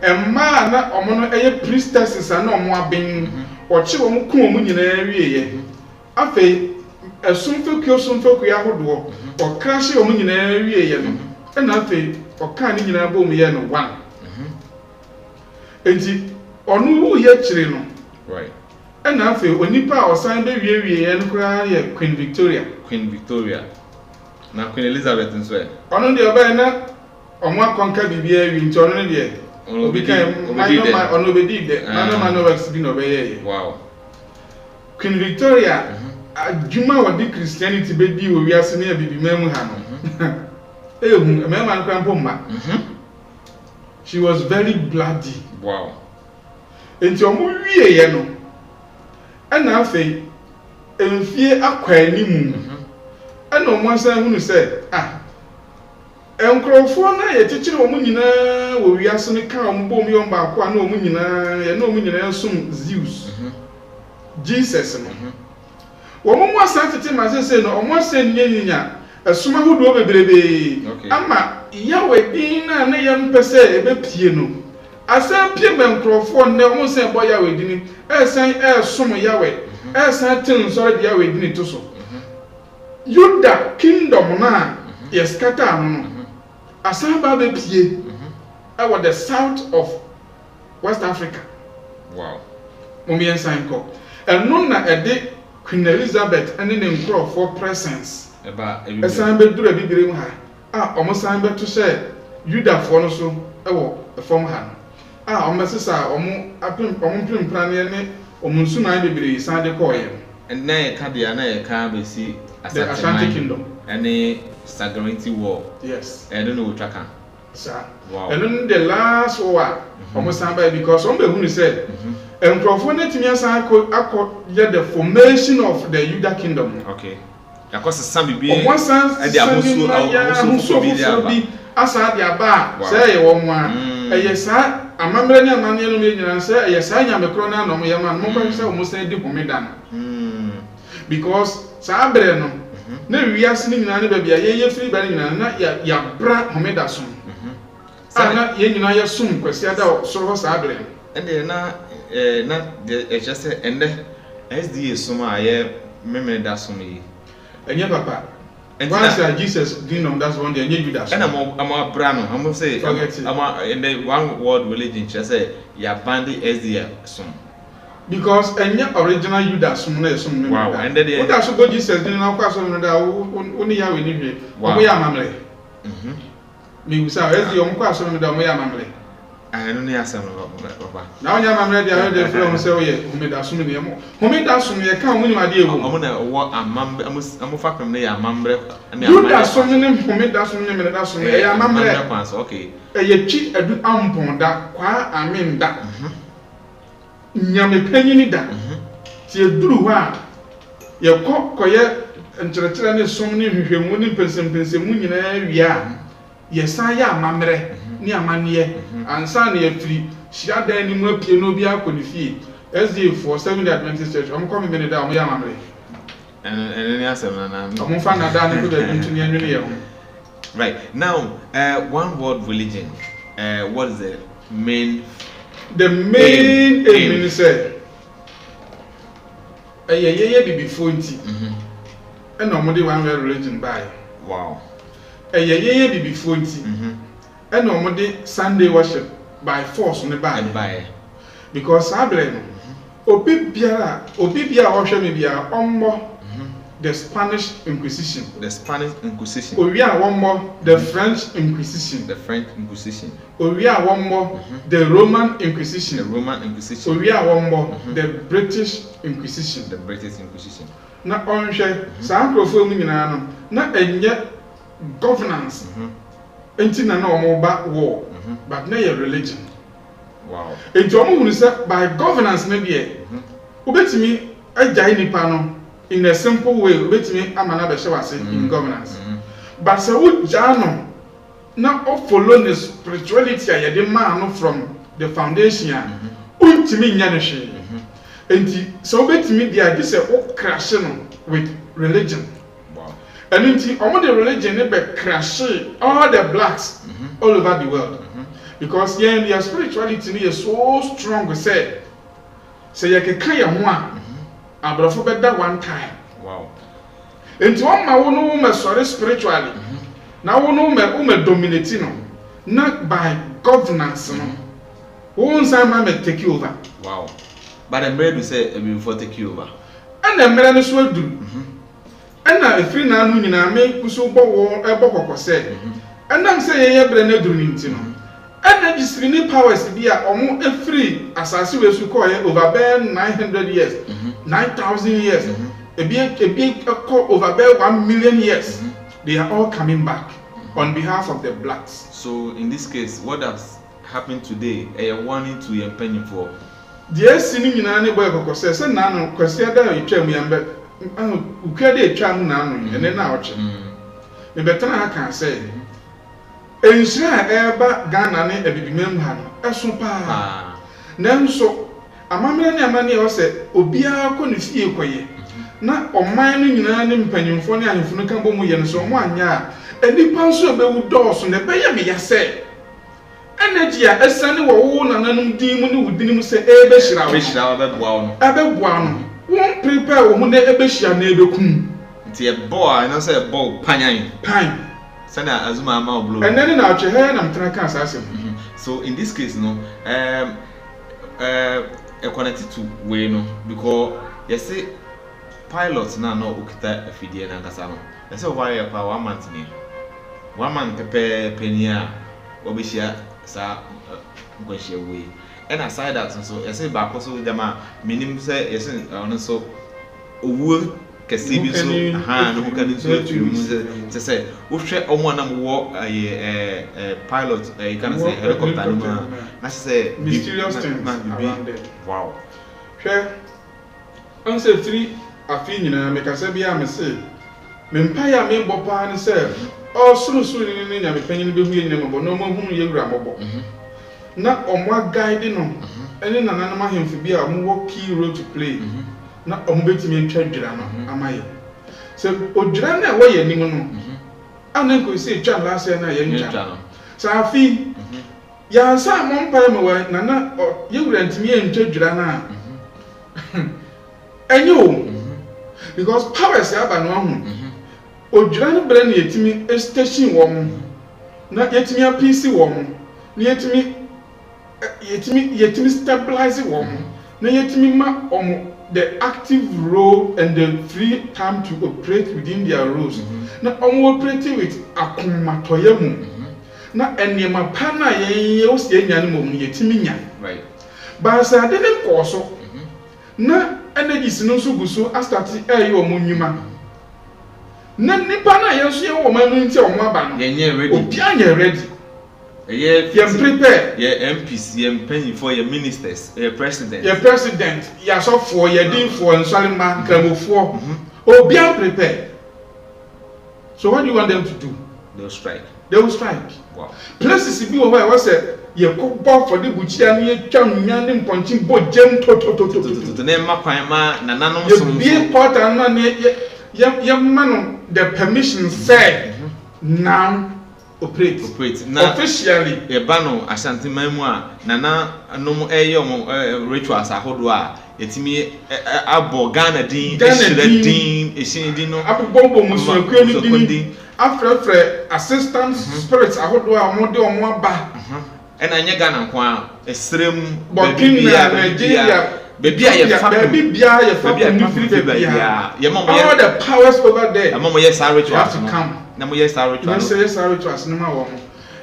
emma na omu no eye priestesses na omu aben oche omu kun omu nyina wie ye afei esumfeku ya hodo okrahye omu nyina wie ye no na afei oka ni nyina bo mu ye no one. Enti onu wu ye chire no. Right. And afi onipa osan be wie ye no kra ye Queen Victoria. Na Queen Elizabeth nso e. Onu de oba na omo akonka bibia wi nti onu ne de. Obi kan onu be di de. Man works bi no be ye. Wow. Queen Victoria adwuma wa di Christianity be di wo wiase na bibi mamu ha no. Ehu mema nkran pomma. She was very bloody. Wow. Enti omu wie ye no. Ana afei emfie akwani mu. Ana omu asan hunu se enkrofo na ye tichire omu nyina wo wiase ne ka omu bom yo mba akwa na omu nyina ye na omu nyina sum Zeus. Jesus no. Omu mu asan tete ma se no omu asan nyenyinya asuma hodo bebrebe. Ama Yahweh din na ye mpese ebe pie no. Asan pie benkrofo ne omu se bo Yahweh din esan som Yahweh esan tin so de Yahweh din to so. Yuda kingdom na yes kata no. Asan ba be pie over the south of West Africa. Wow. Mummy ensan ko. Eno na ede Queen Elizabeth and ne nkrofo presence. Esan be dura bibire mu ha. Omo san be to share Yuda fo no so ewo efom ha. Omo sesa omo apim plan ne omo nsuman bibire san de ko ye. And na ye ka dia na ye ka be si Ashanti Kingdom. Any Sagarenti War. Yes. I don't know what tracker. Sir. Wow. And then the last war, almost somebody because somebody who said, and Profonetimias yet the formation of the Yuda Kingdom. Okay. Of course, some be one sense, and the asa de aba say ye wo mo a eye sa amamre ne amane no me nyina say eye sa nyamekro na no mo ye man mo kwa say mo say di homeda no because sa abre no na wiase ni nyina ne ba bia ye free ba nyina na ya bra homeda so na ye nyina ye sum kwasi ada so ho sa abre and na just say ende SDA suma ye memene da sum yi enye papa once Jesus didn't that's one day you that and I'm brano I'm say I'm in the one world religion just say ya bandi SDA sum because enye original Judas sum na sum wow and then what that's go Jesus didn't na kwa sum na da oni ya we ni hwe omo ya mamle me usa SDA omo kwa sum na da omo ya mamle I don't know some papa. Now you are ready. I heard from say, "Who made that sum? Who made that sum? You can't win my deal." I'm gonna what a member. I'm fuck from there. Member. You that sum name. Who made that sum? Name that sum. I member. Okay. You cheat. I do ampon that. Kwa I mean that. Nyame penny ni that. See you do what? You cock koye. Entertain the sum ni hwehwemu ni pensempensemu nyina wia. Yesaya mamre. Ni amanie ansa na yefiri hia dan ni mu apie no bia konifie SDA for 7 Adventist Church am come me da am ya mamre and any asem na am fa na da ni ko da ntuni anwene ye right now one world religion what is the main aim is say ye bibifo nti and no mo de one world religion by wow ye bibifo nti and no more Sunday worship by force on the by because Abre Obibia worship me bia the Spanish Inquisition. We are one more the French Inquisition. We are one more the Roman Inquisition. We are one more the British Inquisition. Na onhwe sa nkrofo mu nyina no na enye governance. Enti na omo ba war but na your religion wow enti omo hunu say by governance na be obetimi agya nipa no in a simple way obetimi amana be hye in governance but say wo gya no na o follow the spirituality ya de man no from the foundation untimi nya no hwe enti so obetimi dia this say o crash no with religion. And until the religion never crash all the blacks all over the world. Because your spirituality is so strong, we say you can carry one and for better one time. Wow. And to one my sorry spiritually. Now we dominating not by governance. One time may take you over. Wow. But I'm ready to say before take you over. And the man is well do. And now if you now know me kuso bo kokko say and am say ye bre na duru nti no and this new powers be a omo free asase we su call over 900 years 9,000 years e be call over 1 million years they are all coming back on behalf of the blacks. So in this case what has happened today a warning to your penny for the sini nyina ne boy kokko say na no kwasi ada yitwa mu yambe ukade etwa na anu ene na oche me betana aka say enhira eba Ghana ne ebibimem ha no eso pa nanso amamre ne amane e wose obia ko ne fie koye na oman no nyina ne mpanyimfo ne ahemfo no kan bo mu ye no so mo anya enipa nso ebewu dɔɔso ne beye me yase energy a esane wo na nanum din mu ne wudini mu se ebe hira wo abeboa no won prepare wo mu na ebe hia na ebe kum nti e boy na say boy pan sana azuma ama oblo and then na ache he na mtena kan asase so in this case no connected to we no because you see pilots na no okita afidie na nkasa no you say why pa 1 month ni 1 month penia obehia sa ngwahia we and aside that so you say back so dema minim say you say on so owu kesi bi so no kan so aturu mu say wo hwe omo na wo pilot you can say helicopter no na say mysterious things around it. Wow. Hwe on say 3 afi nyina me kasa bia me say me mpa ya me bopa ne say suru ni nyame panyin be hu nyame bo no mo hu ye wura mobo na omo guide no ene nananom ahemfo bi a mo wo key role to play na omo betimi ntwa dwira no amaye se odwira na wo ye nim no ana ko se twa last year na ye ntwa no sa afi ya sa mo mpa me wa nana ye wura ntimi ye ntwa dwira na enyo because powers ya ba no ahu odwira no bra na yetimi station wo mo na yetimi apisi wo mo na yetimi stabilize wo mo na yetimi ma omo the active role and the free time to operate within their roles na omo operate with akomatoya mu na enema pa na ye o se nya no mo yetimi nya right ba sa de ne koso na energy sino so guso astati eyo mo nyuma na nipa na ye so ye wo manu nti o mo aba no ye ready obi anya ready ye prepare ye MPs ye mpanyi for ye ministers ye president ya so for ye din for nsolima kramofo obi am prepare. So what do you want them to do? They will strike. Wow. Places bi over where say ye ko bo for the buchia ni twa nwan ni mponchi bo jem to na ma kwan ma nananom so be important na ye man the permission say now operate na officially e ba no Ashanti man mu a nana anom eyo rituals ahodo a etimi abo Ghana din eshin din no abobombo musuakua ni din afrefre assistant spirits ahodo a mo de omo aba ena nye Ghana nko a esrem Burkina Nigeria baby a ye family ye mom all the powers over there mom ye sa rituals to come na mo ye sa rituals no say rituals no ma wo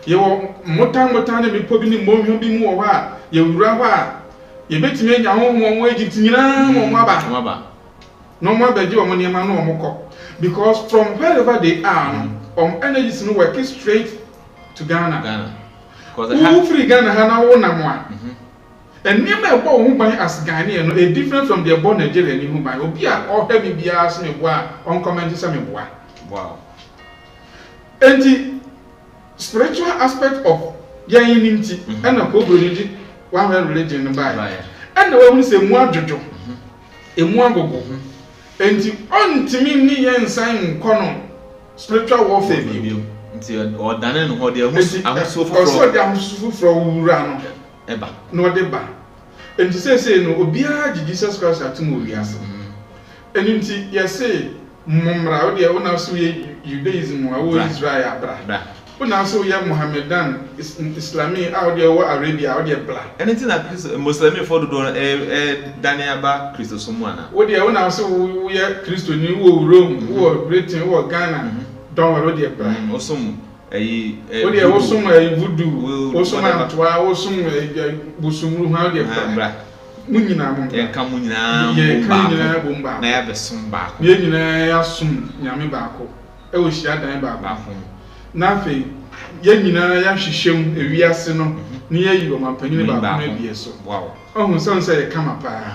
ye wo motan na me po bi ni monhwe bi mu wo ha ye wura ho a ye betime nya ho mo Egypt nyina mo aba no mo abaji wo niam na wo ko because from wherever they are energies no work straight to Ghana because who free Ghana ha na wo na mo a niam e bo ho ban as Ghanaian no a different from the born Nigerian ni ho ban obi a o ha mi bia so me bo a on comment say me bo a wow. And the spiritual aspect of Yaninti and a Cobra one religion by and the way we say more jojo a muago and the untimini and sign conon spiritual warfare until or done or the so from Rano Eba no deba and to say no obia Jesus Christ at Murias and inti yes say Mumra dia una so Judaism or Israel bra. Una so ya Mohammedan Islamic out there or Arabia out there bla. Anything that Muslim for do Daniel ba Christo someone. What dia una so we Christo ni wo Rome, wo Britain, wo Ghana. Don't worry dia bla. Osum what dia osum voodoo, osum atwa, osum busumru ha dia bla. Munyina mo ye ka munyina bomba na ya besom ba ko ye nyina ya sum nyame ba ko e wo hia dan ba ko na fe ye nyina ya hwehwem ewiase no ne ye yi o mapanyin ba ko na bie so wow ohun say ye kama pa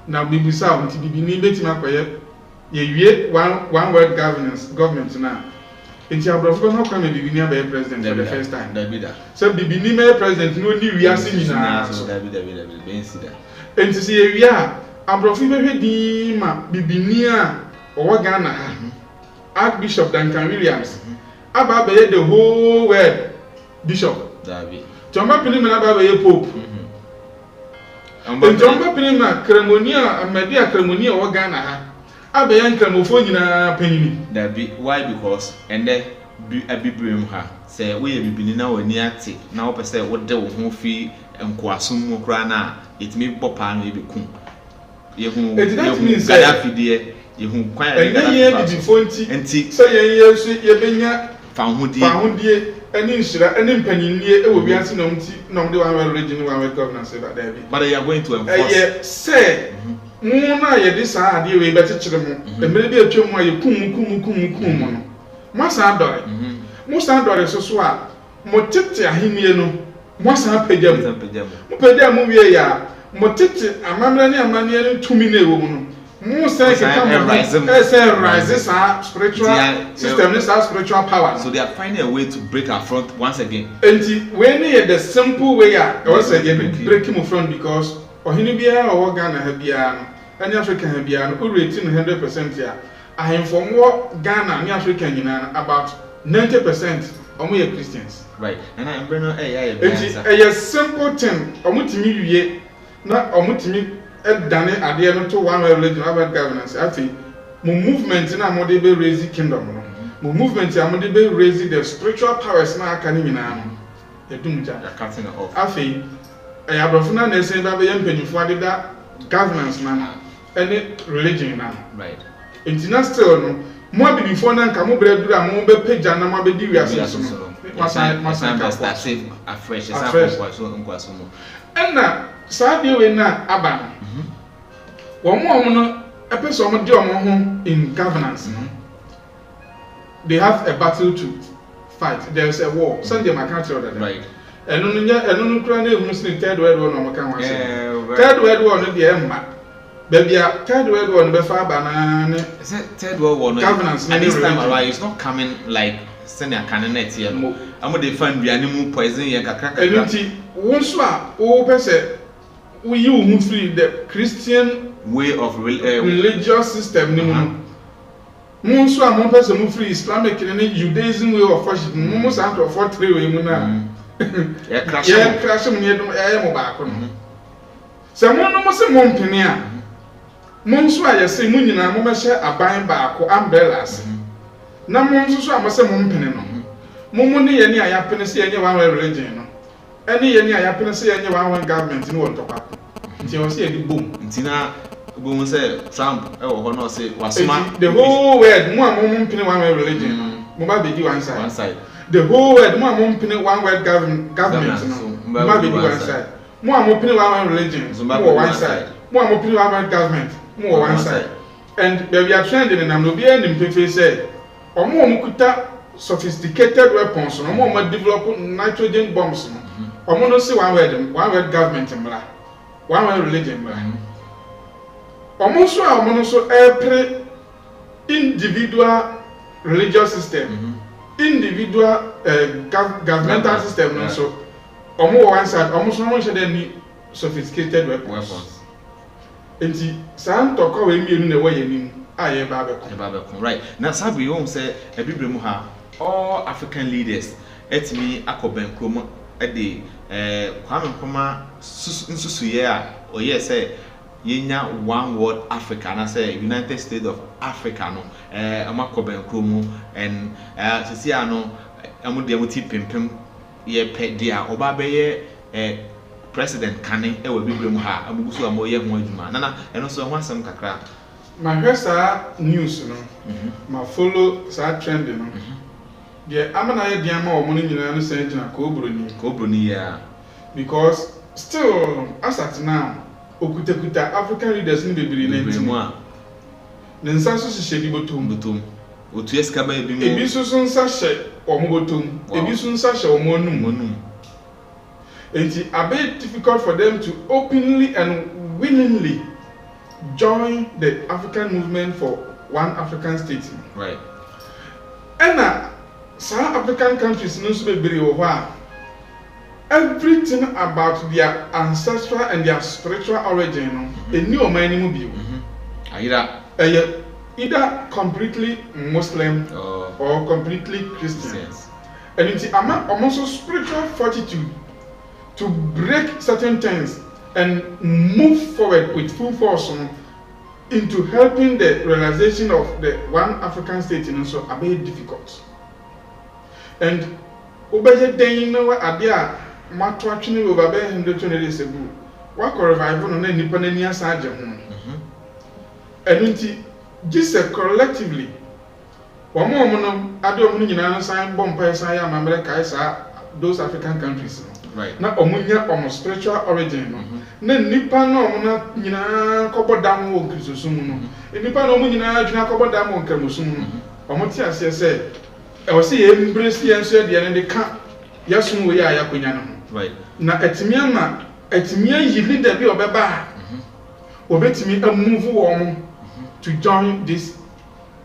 na bibusa o nti bibini betima akoye ye wie one world government na enti abrofo no kwa me bibini abaye president for the first time so bibini me president no ni wiase nyina so ben sida enti se ewia abrofo behwe di ma bibini a owo Ghana ha Archbishop Duncan Williams aba be the whole world bishop David Jomba Pinima aba be pope Jomba Pinima ceremonia Ahmadiyya ceremonia owo Ghana ha aba ye nkramofo nyina panini David why because ende abibrem ha say we bibini na wani ate na wo pese wo de wo ho fi enkoasom mu kra na etimi bopa no ebekum yehu Gaddafi de yehu kwan ya Gaddafi before nti say ye so ye benya fahudie ani nshira ani mpanyinnie e wo biase no nti no de one region one governance ba there be but they are going to enforce say mu na ye de sa ade we betekere mu emere bi atwa mu aye kum mu no masa adore mu sa adore so a motete ahimie no mosa pejam mu pejam wie ya motete amamra ne amane ne tumi na ewo mu no Mu say rise spiritual system, this spiritual power. So they are finding a way to break our front once again. And when the simple way, I say break him front because ohini biara or Ghana ha biara, any African ha biara, who rating 100% here. I inform what Ghana and African about 90% of we are Christians. Right. And I'm bringing a simple thing. Omutimi ye na omutimi dane ade no to one religion about governance. I think mo movement na mo dey be raise kingdom no. Mo movement ya mo dey be raise the spiritual powers na aka ni nyina no. Edumja. You're cutting it off. I think abrofuna na say ba be mpanyifo ade da governance na any religion na. Right. Intina still no mo be before na nka mo breduru a mo be pagya na mo be di wiase so no. Masan start save afresh so mo. Enna sabi we na aba. Womo no epeso mo de omo ho in governance. They have a battle to fight. There's a war. Sunday my country order. Right. Eno no kura na ehunu sin third world war no mo kan wa say. Third world war no de emma. Babia third world war no be fa ba na third world war no governance and this time around it's not coming like senior candidate here no. Amo dey fan biane mu poison ye kakra. Enti won so a wo pese we you who free the Christian way of religious system ni mu. Mo so a mo pese mo free Islamic ni Judaism way of worship mo so out of 43 way mu na. Ya crash mo ye dum mo ba ko no. Se mo no mo se mo mpene a mo so a ye se mo nyina mo be hye aban ba ko umbrellas. Na mo so a mo se mo mpene no. Mo ne ye ni ayapene se ye one religion no. Any ye ni ayapene se ye one government ni won topa. Nti o se ye di boom. Nti na boom say Trump e wo ho no say wasoma the whole world mo mpene one religion no. Mo ba be di one side. The whole world mo mpene one world government no. Mo ba be di one side. Mo mpene one religion mo one side. Mo mpene one government mo one side. And we are trending in am no be any mpefe say omo kuta sophisticated weapons no mo develop nitrogen bombs no omo no say one word government mla one word religion mla omo so every individual religious system individual governmental system no so omo one side omo so no share any sophisticated weapons enti san toko we mienu na we yanim aye ba be right now sabi you say ebibire mu ha all African leaders etimi akoben kromo ede Kwame Nkrumah nsusuye a oye say yenya one world Africa na say United States of Africa no amakoben kromo and sisi ano amode amuti pimpim ye pede a oba be ye president kane e we bibire mu ha amugusu amoye ho adwuma nana eno so ho asem kakra my hesa news no ma follow sa trend no the amana ye diama o mo nyina no say gina ko obroni ya because still as at now okutakuta African leaders ni bebiri na nti mu a ne nsa so hye di botom otu eska ba ebi mu ebi so nsa hye o mo botom ebi so nsa hye o mo onum enti abe difficult for them to openly and willingly join the African movement for one African state. Right. And some African countries no so be over. Everything about their ancestral and their spiritual origin, a new man be either completely Muslim or completely Christian. And it's also spiritual fortitude to break certain things and move forward with full force into helping the realization of the one African state in so a bit difficult. And obey day no idea matter actually over 120 days ago. What revival on any panania sergeant. And just collectively one more adom in sign bomb Pisa America those African countries. Right. Na omunya omo spiritual origin no. Na nipa na omuna nyina kobodam wo kristosumu no. Nipa na omu nyina adwuna kobodam wo kramosumu no. Omo ti ase se e wo se ye embrace ye nso de ne de ka yasum wo ya yakonya no. Right. Na etimi yi leader bi obeba. Obetimi amove wo mo to join this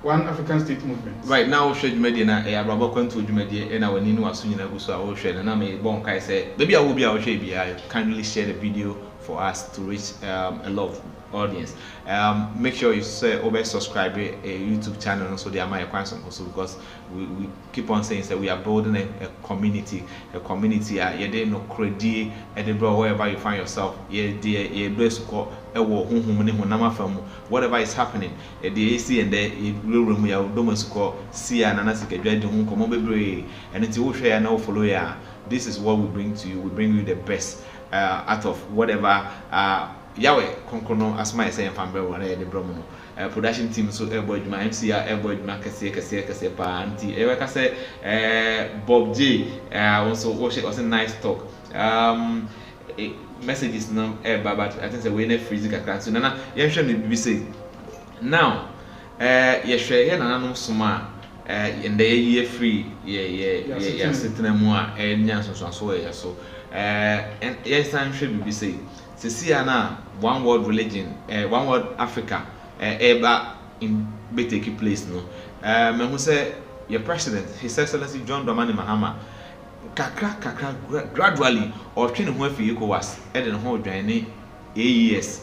One African State movement. Right now, show Jumedia na Abrabo Quanto Jumedia and our Nino Asuina Gusa Ocean and I may bon kai say, maybe I will be our shabby. I kindly share the video for us to reach a lot of audience. Make sure you say over subscribe a YouTube channel and so they are my acquaintance also because we keep on saying that we are building a community no credit Edinburgh wherever you find yourself whatever is happening the AC and the real room we are domestic see and and until share now follow ya. This is what we bring to you. We bring you the best out of whatever Yahweh Konkono as my say family one the bromo production team so airboy my MCR airboy kase pa anti ka say Bob J also nice talk messages no but I think say we na freeze kakran so nana ye hwe no bi say now ye hwe ye nana no soma in the year free yeah sitting mu a enya so so and yes time should be say see na one world religion one world Africa eba in be take place no me who say your president His Excellency John Dramani Mahama kakra gradually or train who afi ECOWAS e den ho dwan ni AES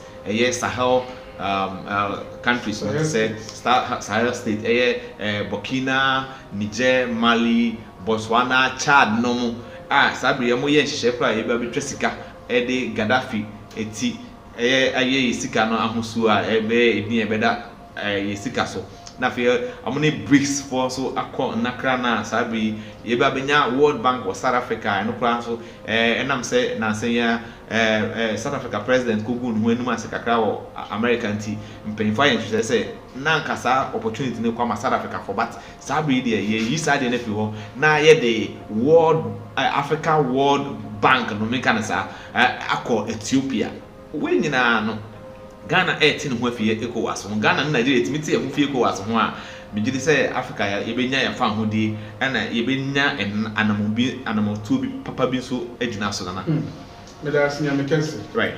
Sahel countries so say Sahel state Burkina, Niger, Mali, Botswana, Chad no sabri mo ye hihye pra e ba betwa sika e de Gaddafi eti aye sika no ahosu a ebe edin ebeda sika so na fe amone BRICS for so akọ nakra na sabri ye ba benya World Bank or South Africa no kra so enam say na say ya South Africa president kogu nu anu asika kra wo America nti mpenfo ayen hwese say na nkasa opportunity ne kwa South Africa for but sabri de ye yi side na fi ho na ye de World Africa World Bank no make na sa akọ Ethiopia we nyina no Ghana 18 ho afie ECOWAS ho Ghana na Nigeria timiti e ho fie ECOWAS ho a megidi say Africa ya yebenya ya fa ho di na yebenya anamotu bi papa bi so agina so na me da asinya me kense right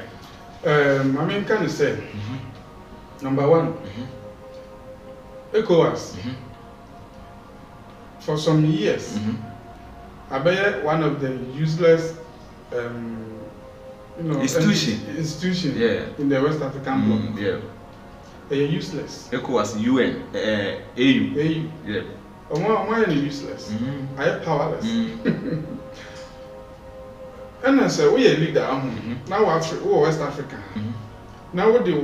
I mean can say number 1 ECOWAS for some years Abaye one of the useless institution in the West African bloc. They are useless. ECOWAS, UN, AU. Yeah. Why are they useless? I am powerless. And I say we are leader. Now we West Africa. Now we do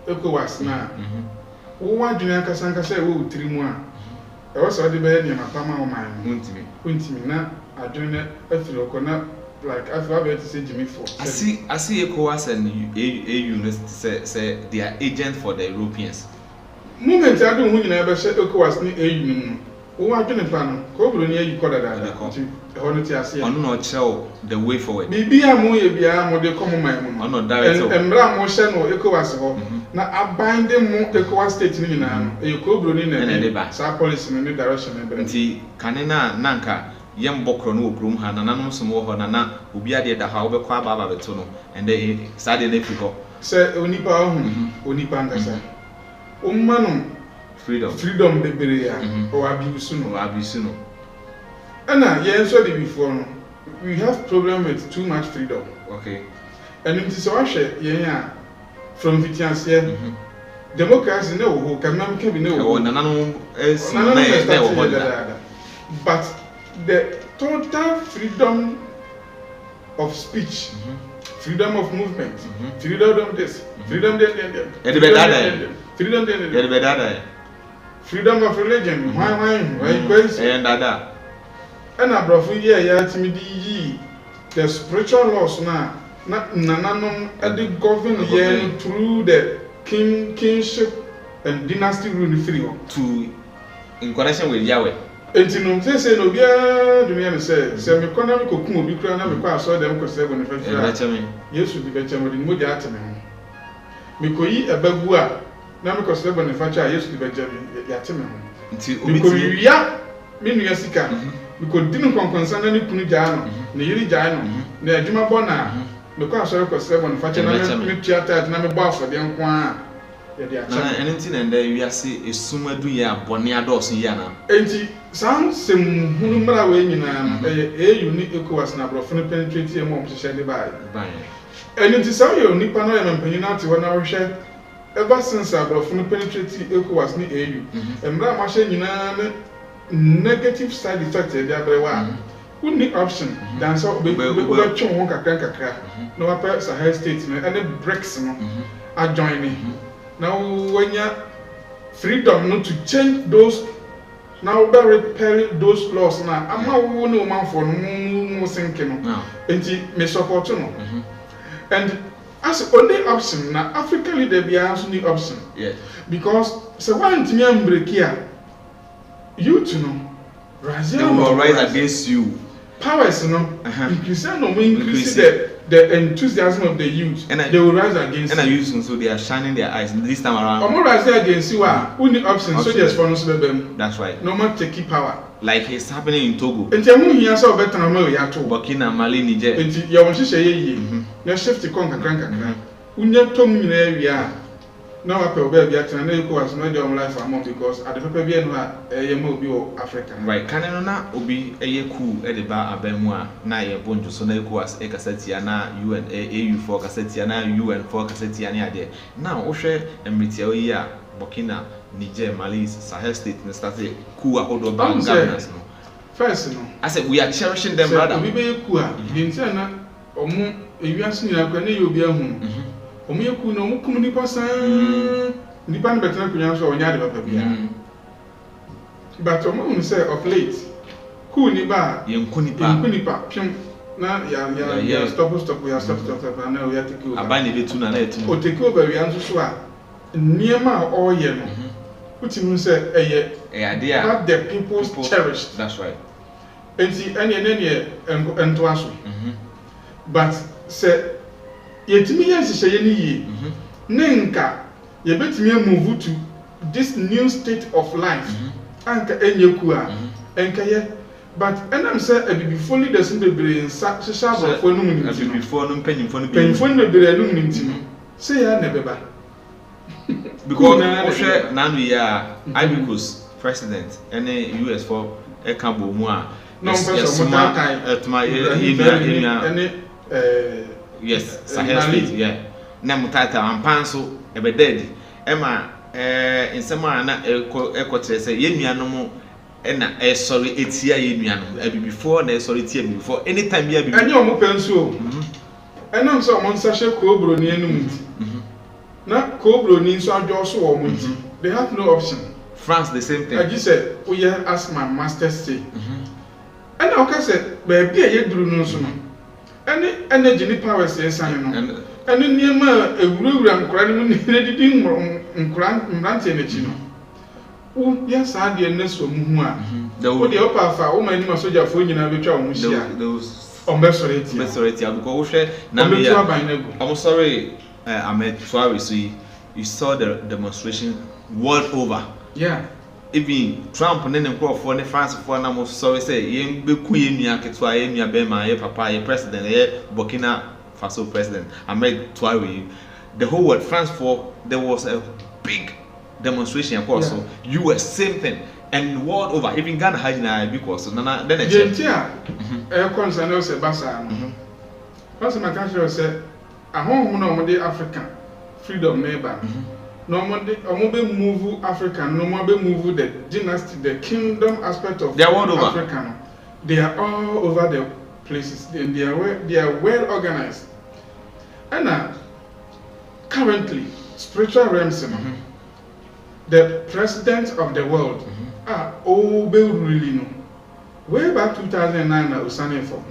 ECOWAS now. We want to know Kasanka say we 3 months. I was already bad in my Pama or mine. Untimi na adwene afiro kona like I feel to say Jimmy for. I see ECOWAS and AU say they are agent for the Europeans. Moment I don't win never say ECOWAS ni AU. Who are doing plan? Cobra near you call that. Honestly, I see. I'm not sure the way forward. Maybe I'm more the common man. I'm not direct. And Ramotion or ECOWAS. Now I bind them more ECOWAS state in now. You cobra in a sa policy in the direction. Kanena Nanka. Yam bokro no okrum ha na nanom somo ho na na obi ade da ha obekwa baba beto no and the sade na fiko say onipa onipa ngasa ummanum freedom bebere ya o abuse no ana ye so dey before no we have problem with too much freedom okay and it is so hwe ye ya from Vitianse democracy no ho kamam ke bi no ho na nanom na ho but the total freedom of speech, freedom of movement, freedom of this, freedom freedom of religion, why crazy and that. And I brought you the spiritual laws now, not none at the government through the kingship and dynasty rule free to in connection with Yahweh. Entinum say no bia do me say me kona me kokun obi kura na me kwa so dem ko say boni fa Yesu bi be chamo di mo dia ateme ho me koyi abagu a na me ko say boni fa Yesu bi be jami ya ateme ho nti obi ko wiya me nua sika me ko dinu konkonsa na ne kunu gya no ne yiri gya no na adwuma bɔ na me kwa so ko say boni fa na me tiata na me bɔ afode nko a yɛde na anything and there we are say esuma du ya bɔne adɔso ya na enti sam sem hunu mra we nyina EU ni ECOWAS na brofo no penetrate e mo hyehyɛ de bae and enti sam yɛ nipa no yɛ mpanyin ate hɔ na wohwɛ ever since brofo no penetrate ECOWAS ni EU mra ma hye nyina ne negative side effect e dia brewa uni option dan so be twon ho kakra no wapɛ Sahel state no and BRICS no are joining now when you freedom not to change those now be repair those laws now ama wo no man for no sinking no enti me support no and as only option na Africa leader be as only option because so one thing am break here you to know rise against you powers no increase no increase the enthusiasm of the youth and they will rise against and youth so they are shining their eyes this time around omo rise against you only option soldiers for no so them that's right no man take power like it's happening in Togo enti amu hia so better ma ya to Burkina Mali Niger enti ya won hyehyɛ ye na shift kon kakra unya tom nyina awia na wa pe oba bia tena na ECOWAS no dey on life among because at the paper bia no a ma obi o Africa right kan no na obi eye cool e de ba abamu a na ye bonjo so na ECOWAS e kasatia na UN AU4 kasatia na UN4 kasatia ne ade na wo hwɛ emritia oyi a Burkina Niger Mali Sahel state no start cool ahodo ba governance no first no I said we are cherishing them brother obi be cool a dintia na omo ewiase ni akwa na ye obi ahu omo yeku no omo kum nipa san nipa no betena kunya so onya de papa bia but omo hu say of late cool ni ba yenku nipa pim na ya stop na we take over abani betu na etu o take over we anso so a niema all ye no utimu say eye ade a that the people cherish that's right enti ene ento aso but say yetimi yanhyehyɛ ni yie nenka yebetimi move to this new state of life anka enyeku a enka ye but enam say abibifo leaders bebre nsa hyehyɛ abrofo no mu ni abibifo no mpanyimfo no bebre no mu ni ntino say ya na beba because ohwe nanu ya Ivory Coast president ene US for ekabo mu a no person mo takai etuma ene yes Sahel state yeah na mutata ampanso ebededi ema insema na ekotre say yenuanom na sorry etia yenuanom before na sorry etia before anytime ya enye omo penso enam so omo nsa hye kobro ni enum na kobro ni nso adwo so omo nti they have no option France the same thing I just said we hear as my master say and I can say baby e duru no so no any energy ni power say san no any niema ewurawura nkora ni mu ne didi nkora mbrante na chi no wo ya sa de ne so mu hu a wo de opa afa wo ma ni ma soja fo nyina betwa wo mu hia ombesoreti because wo hwe na me ya I'm sorry Ahmed Traore so you saw the demonstration world over yeah even Trump ne nkrofo ne France for na mo sorry say yen beku yenua ketwa yenua be ma ye papa ye president ye Burkina Faso president Ahmed Traore the whole world France for there was a big demonstration of course so US same thing and world over even Ghana had na because na then yentia concern us basa because my country say ahon na mo de African freedom neighbor no more be move Africa, no more be move the dynasty, the kingdom aspect of Africa. They are all over the places. They are well organized. And currently, spiritual realms, the presidents of the world are all really know. Way back 2009, I was signing for.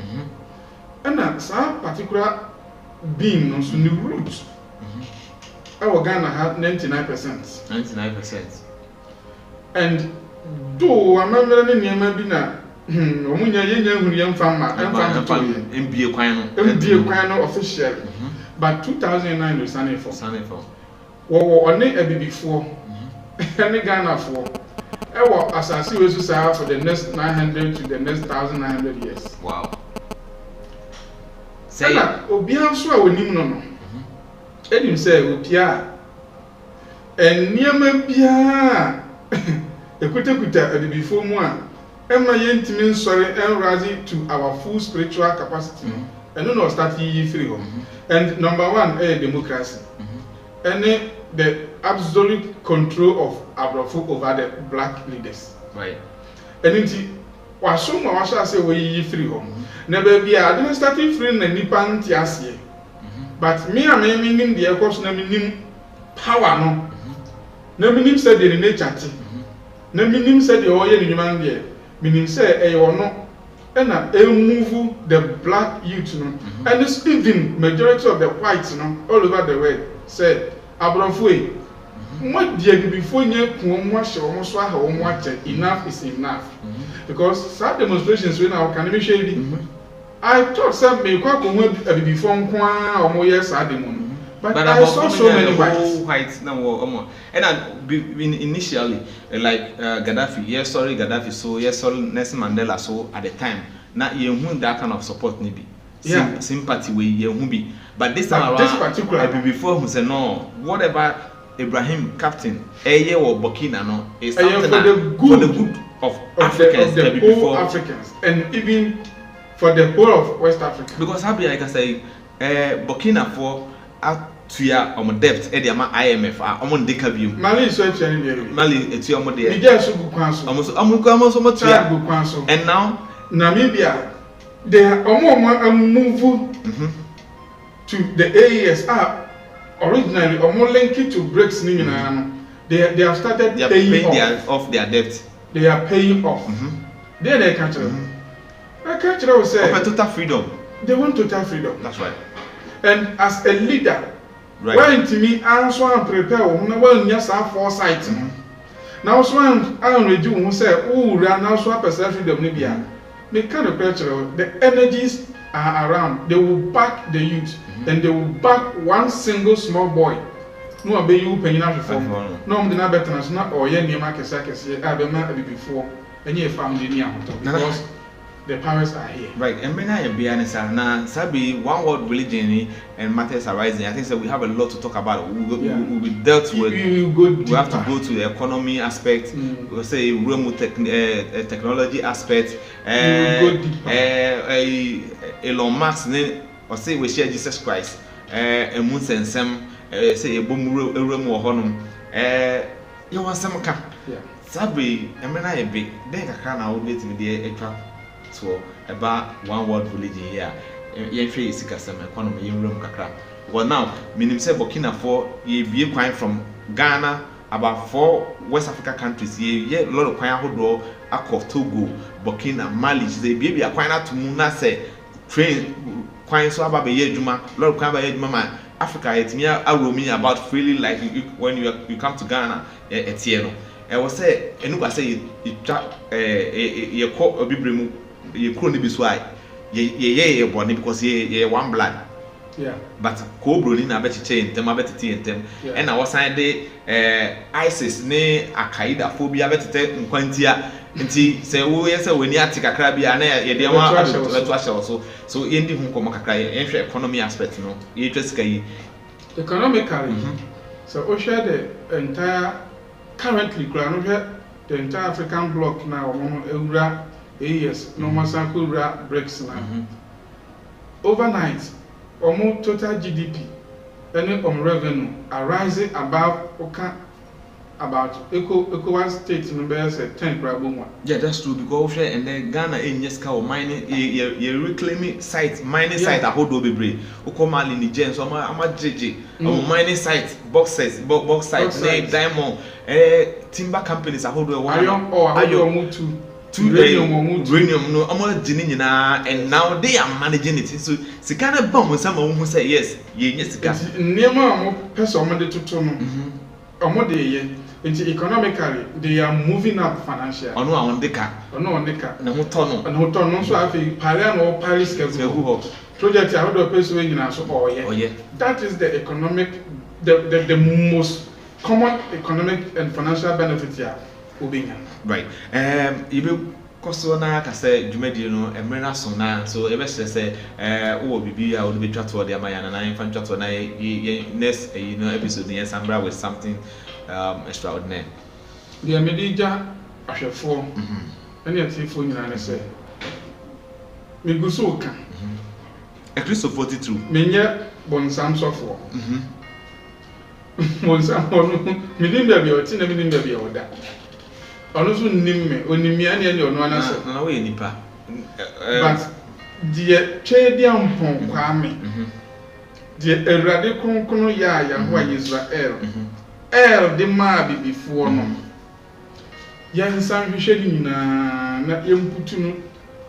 And some particular being on the roots. Our Ghana had 99%. 99%. And though I remember the name of Bina, Omunya Yen William Farmer, MBA Quino official. But 2009 was Sunny for. Well, on it before, any Ghana for. As I see, we for the next 900 to the next 1,900 years. Wow. Say, Obian Swa will no. Edim say Opia and nneɛma biara ekuta before mu a ɛma yɛntimi nsɔre and rising to our full spiritual capacity and no start yi free home and number 1 democracy and the absolute control of Abrafo over the black leaders, right? And inti washo ma washa say we yi free home na baby I didn't start free na nipa nti ase but me am nim the course na minim power no na minim say the nature ti na minim say the oye ni man there minim say e ono na move the black youth no and it's even majority of the whites no all over the world said Abrafo what did before you enough is enough because some demonstrations when our can be shady. I thought some may quite before or more years at the moon, but I saw so many whites now. And initially, like Gaddafi, yes, sorry, Gaddafi, so yes, sorry, Nelson Mandela, so at the time, not you that kind of support, maybe. Sympathy with you, but this time around, before who said no, whatever. Ibrahim captain eye or Burkina no is something for the good of Africans, the whole Africans and even for the whole of West Africa. Because happy like I say Burkina for to ya debt e dey ma IMF deka view Mali so change Mali etu omo dey Niger so bu kwan so almost to ya bu kwan so and now Namibia they move to the AES originally linked to BRICS they have started paying off their debt. They are paying off. Then they catch them. I catch them say total freedom. They want total freedom. That's right. And as a leader, right. When to me answer and prepare well yes our foresight. Now so I read you who say oh now so perception freedom Libya. Me kind of picture the energies are around. They will back the youth and they will back one single small boy. No be you paying out for. No me na better na or ye niam akese before and ye family near because the powers are here. Right, and when I be honest, now Sabi one world religion and matters arising. I think that we have a lot to talk about. We dealt with. We have to go to the economy aspect. We say remote technology aspect. Elon Musk, or say we share Jesus Christ. A moon and some say a boom room or honum. You want some cap? Sabi, and when I be, then I can't outwit me the trap. So about one world religion here. Yen free sikasem economy yen room kakra. Well now, minim say Burkina for ye be quite from Ghana about 4 West Africa countries. Ye a lot of quite hodo akọ Togo, Burkina, Mali. They be quite to muna say train quite so about ye juma. Lot of quite by juma Africa. It's me a roaming about freely like when you come to Ghana etieno. I was say enuba say ye call obibremu. You couldn't be swag. Ye born because ye one blood. Yeah. But Cobra in a better chain, them a better tea and them. And I was signed ISIS, ne a Qaeda phobia better take Quantia. And see, say, oh, yes, when you take a crabby and a dear also. So, in the home come cry, economy aspect, no, you just say economically. So, Osha the entire currently, the entire African bloc now, Eura. Yes, no Masakura breaks now. Overnight, almost total GDP, any revenue arising above about ECOWAS state numbers 10 problem. Yeah, that's true because and then Ghana in yes cow mining you reclaiming site mining site a hold over brave. Okomali Niger so ama JJ mining site box site diamond timber companies a hold over iron uranium no almost nyina and now they are managing it so sikana bomb some who say yes ye sika niema mo person mo de toto no omo de ye into economically they are moving up financially ono on deka na ho tono so afi pale no Paris schedule project a do person we nyina so oye that is the economic the most common economic and financial benefit here. Right. You be Kosona Kase Jumedi no Emrena Sona, so ever say oh bibi I would be chat to the Amaya and I infant chat on next episode near Sambra with something extraordinaire. The Medija Ashafo, and yet if you know, say, Migusuka. A Christopher 42. Menya Bonsam Sofo. Bonsam, Midim be or Tina Midim be or that. Also, Nimme, Onimian and your one answer. No way, Nipa. But the Chedium Pon Kwame, the radical Kono Yaya, who Israel, the Mabi before no. Yan Sam Vishadin, not young put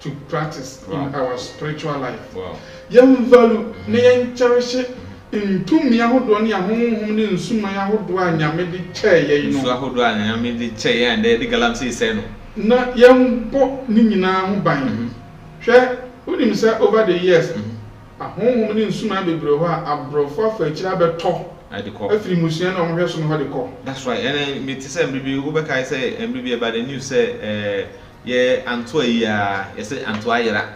to practice in our spiritual life. Wow. Young value, Nayan cherish it in 2 Yahodoni, a home in Suma Yahodwa, Yamedi chair, you know. Yahodwa, Yamedi chair, and the Galamsey Seno. Not young boy Nina who buying. Share, who himself over the years. A home in Suma Bibroa, a brofa for a child talk. I declare. Every Musian on person what they call. That's right. And me to say, maybe I say, and maybe about the news say, yeah, Antoia, yes, Antoia,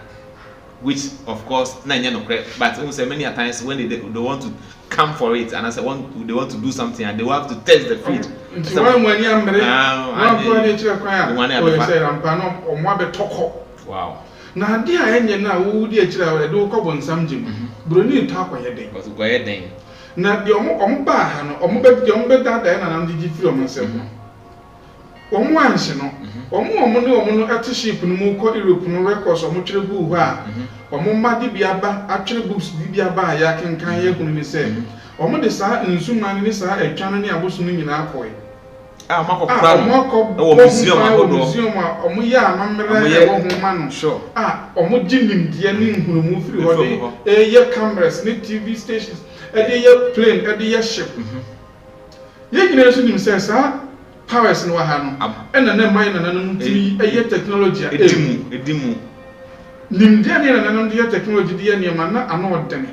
which of course, none no correct. But also many times when they want to come for it, and as they want to do something, and they will have to test the feed. So when you are married, wow. Now, dear, and now who dear child do cobble and some Jim, Bruni talk with your day. But go ahead then. Now, the Omba, Ombet, Yombet, and I'm the film myself. Once, you know, Omo at the ship and Muko Europe no records or much of who are. Omoma Dibiaba, actually books Dibiaba, Yakin Kanye, whom he said. Omo the Sa and Suman, this are a channel I was swimming in our boy. Marco, museum, Omuya, Mamma, sure. Omo Jim, the ending who move through a year cameras, net TV stations, a year plane, a year ship. Yakin himself, powers no ha no and na mind na nanum ti eye technology edimu nimdia ne na nanum die technology die ne ma na ano odene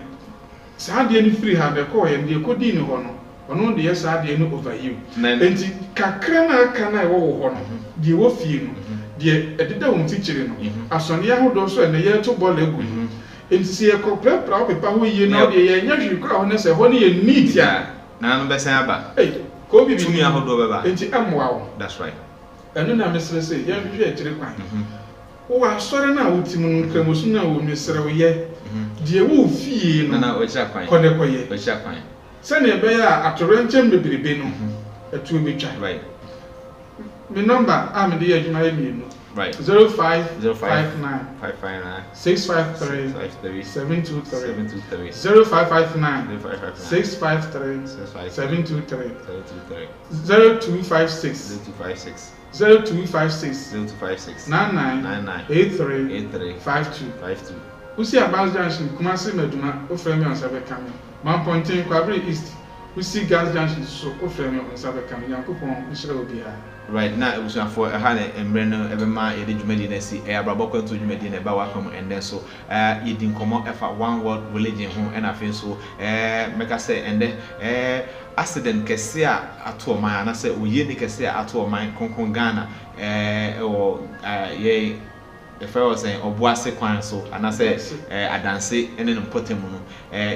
saa die ni free ha de ko ye de ko di ni ho no ono de saa die no over you enti kakra na aka na wo ho no die wo fie no die ededa wo mfikyire no asone ya hodo so na ye to ball egu enti se ye ko prepra o pepa ho ye na de ye nya hwi kra ho ne se ho ne ye neat ya na no be san aba Kobe Tumi ahodo beba. Enti amwa. That's right. Enu na mesere say ya hwehwe akire kwan. Wo asore na wotimu nkramosu na wo mesere wo ye. Die wo fie no. Na o kira kwan. Kone koye. O kira kwan. Se na ebe ya atorenchem bebrebe no. Etu betwa. Right. My number am de adwuma ye mienu. Right. 0559 559 653 723 0559 653 723 0256 99 83 52 Usi Abaz Junction Kumasi Meduma ofremi on sabe kami man pointing Kwabri East Usi Gas Junction so ofremi on sabe kami Yankopon Ishra Obia. Right now, it was for a hand and Brenner, every man, a Jumedi, see, a Braboko to Jumedi, and Bawacom, and then so, you didn't come up for one word religion home, and I feel so, make us say, and then, accident Cassia at all my, and I said, we ye Cassia at all my Concongana, or yea. The fellow saying, or Boise Quan, so, and I said, I dance it, and then put him on,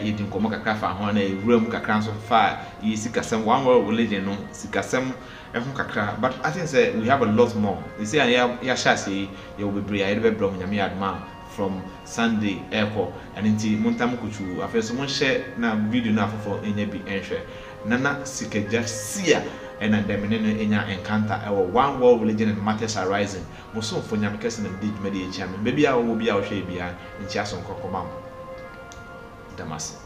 you didn't come a craft on a room, Cacans of fire, you see, some one word religion, no, Sikasem. But I think we have a lot more. You see, Yashasi, you will be able to bring Yami from Sunday Echo and into Montamukuchu. I feel someone share now video now for any be entry. Nana Sikeja Sia and a Deminino in your encounter our one world religion and matters arising. Mosun for Yamikas and the Media Chairman. Maybe I will be our Shabia in Chason Kokomam. Damas.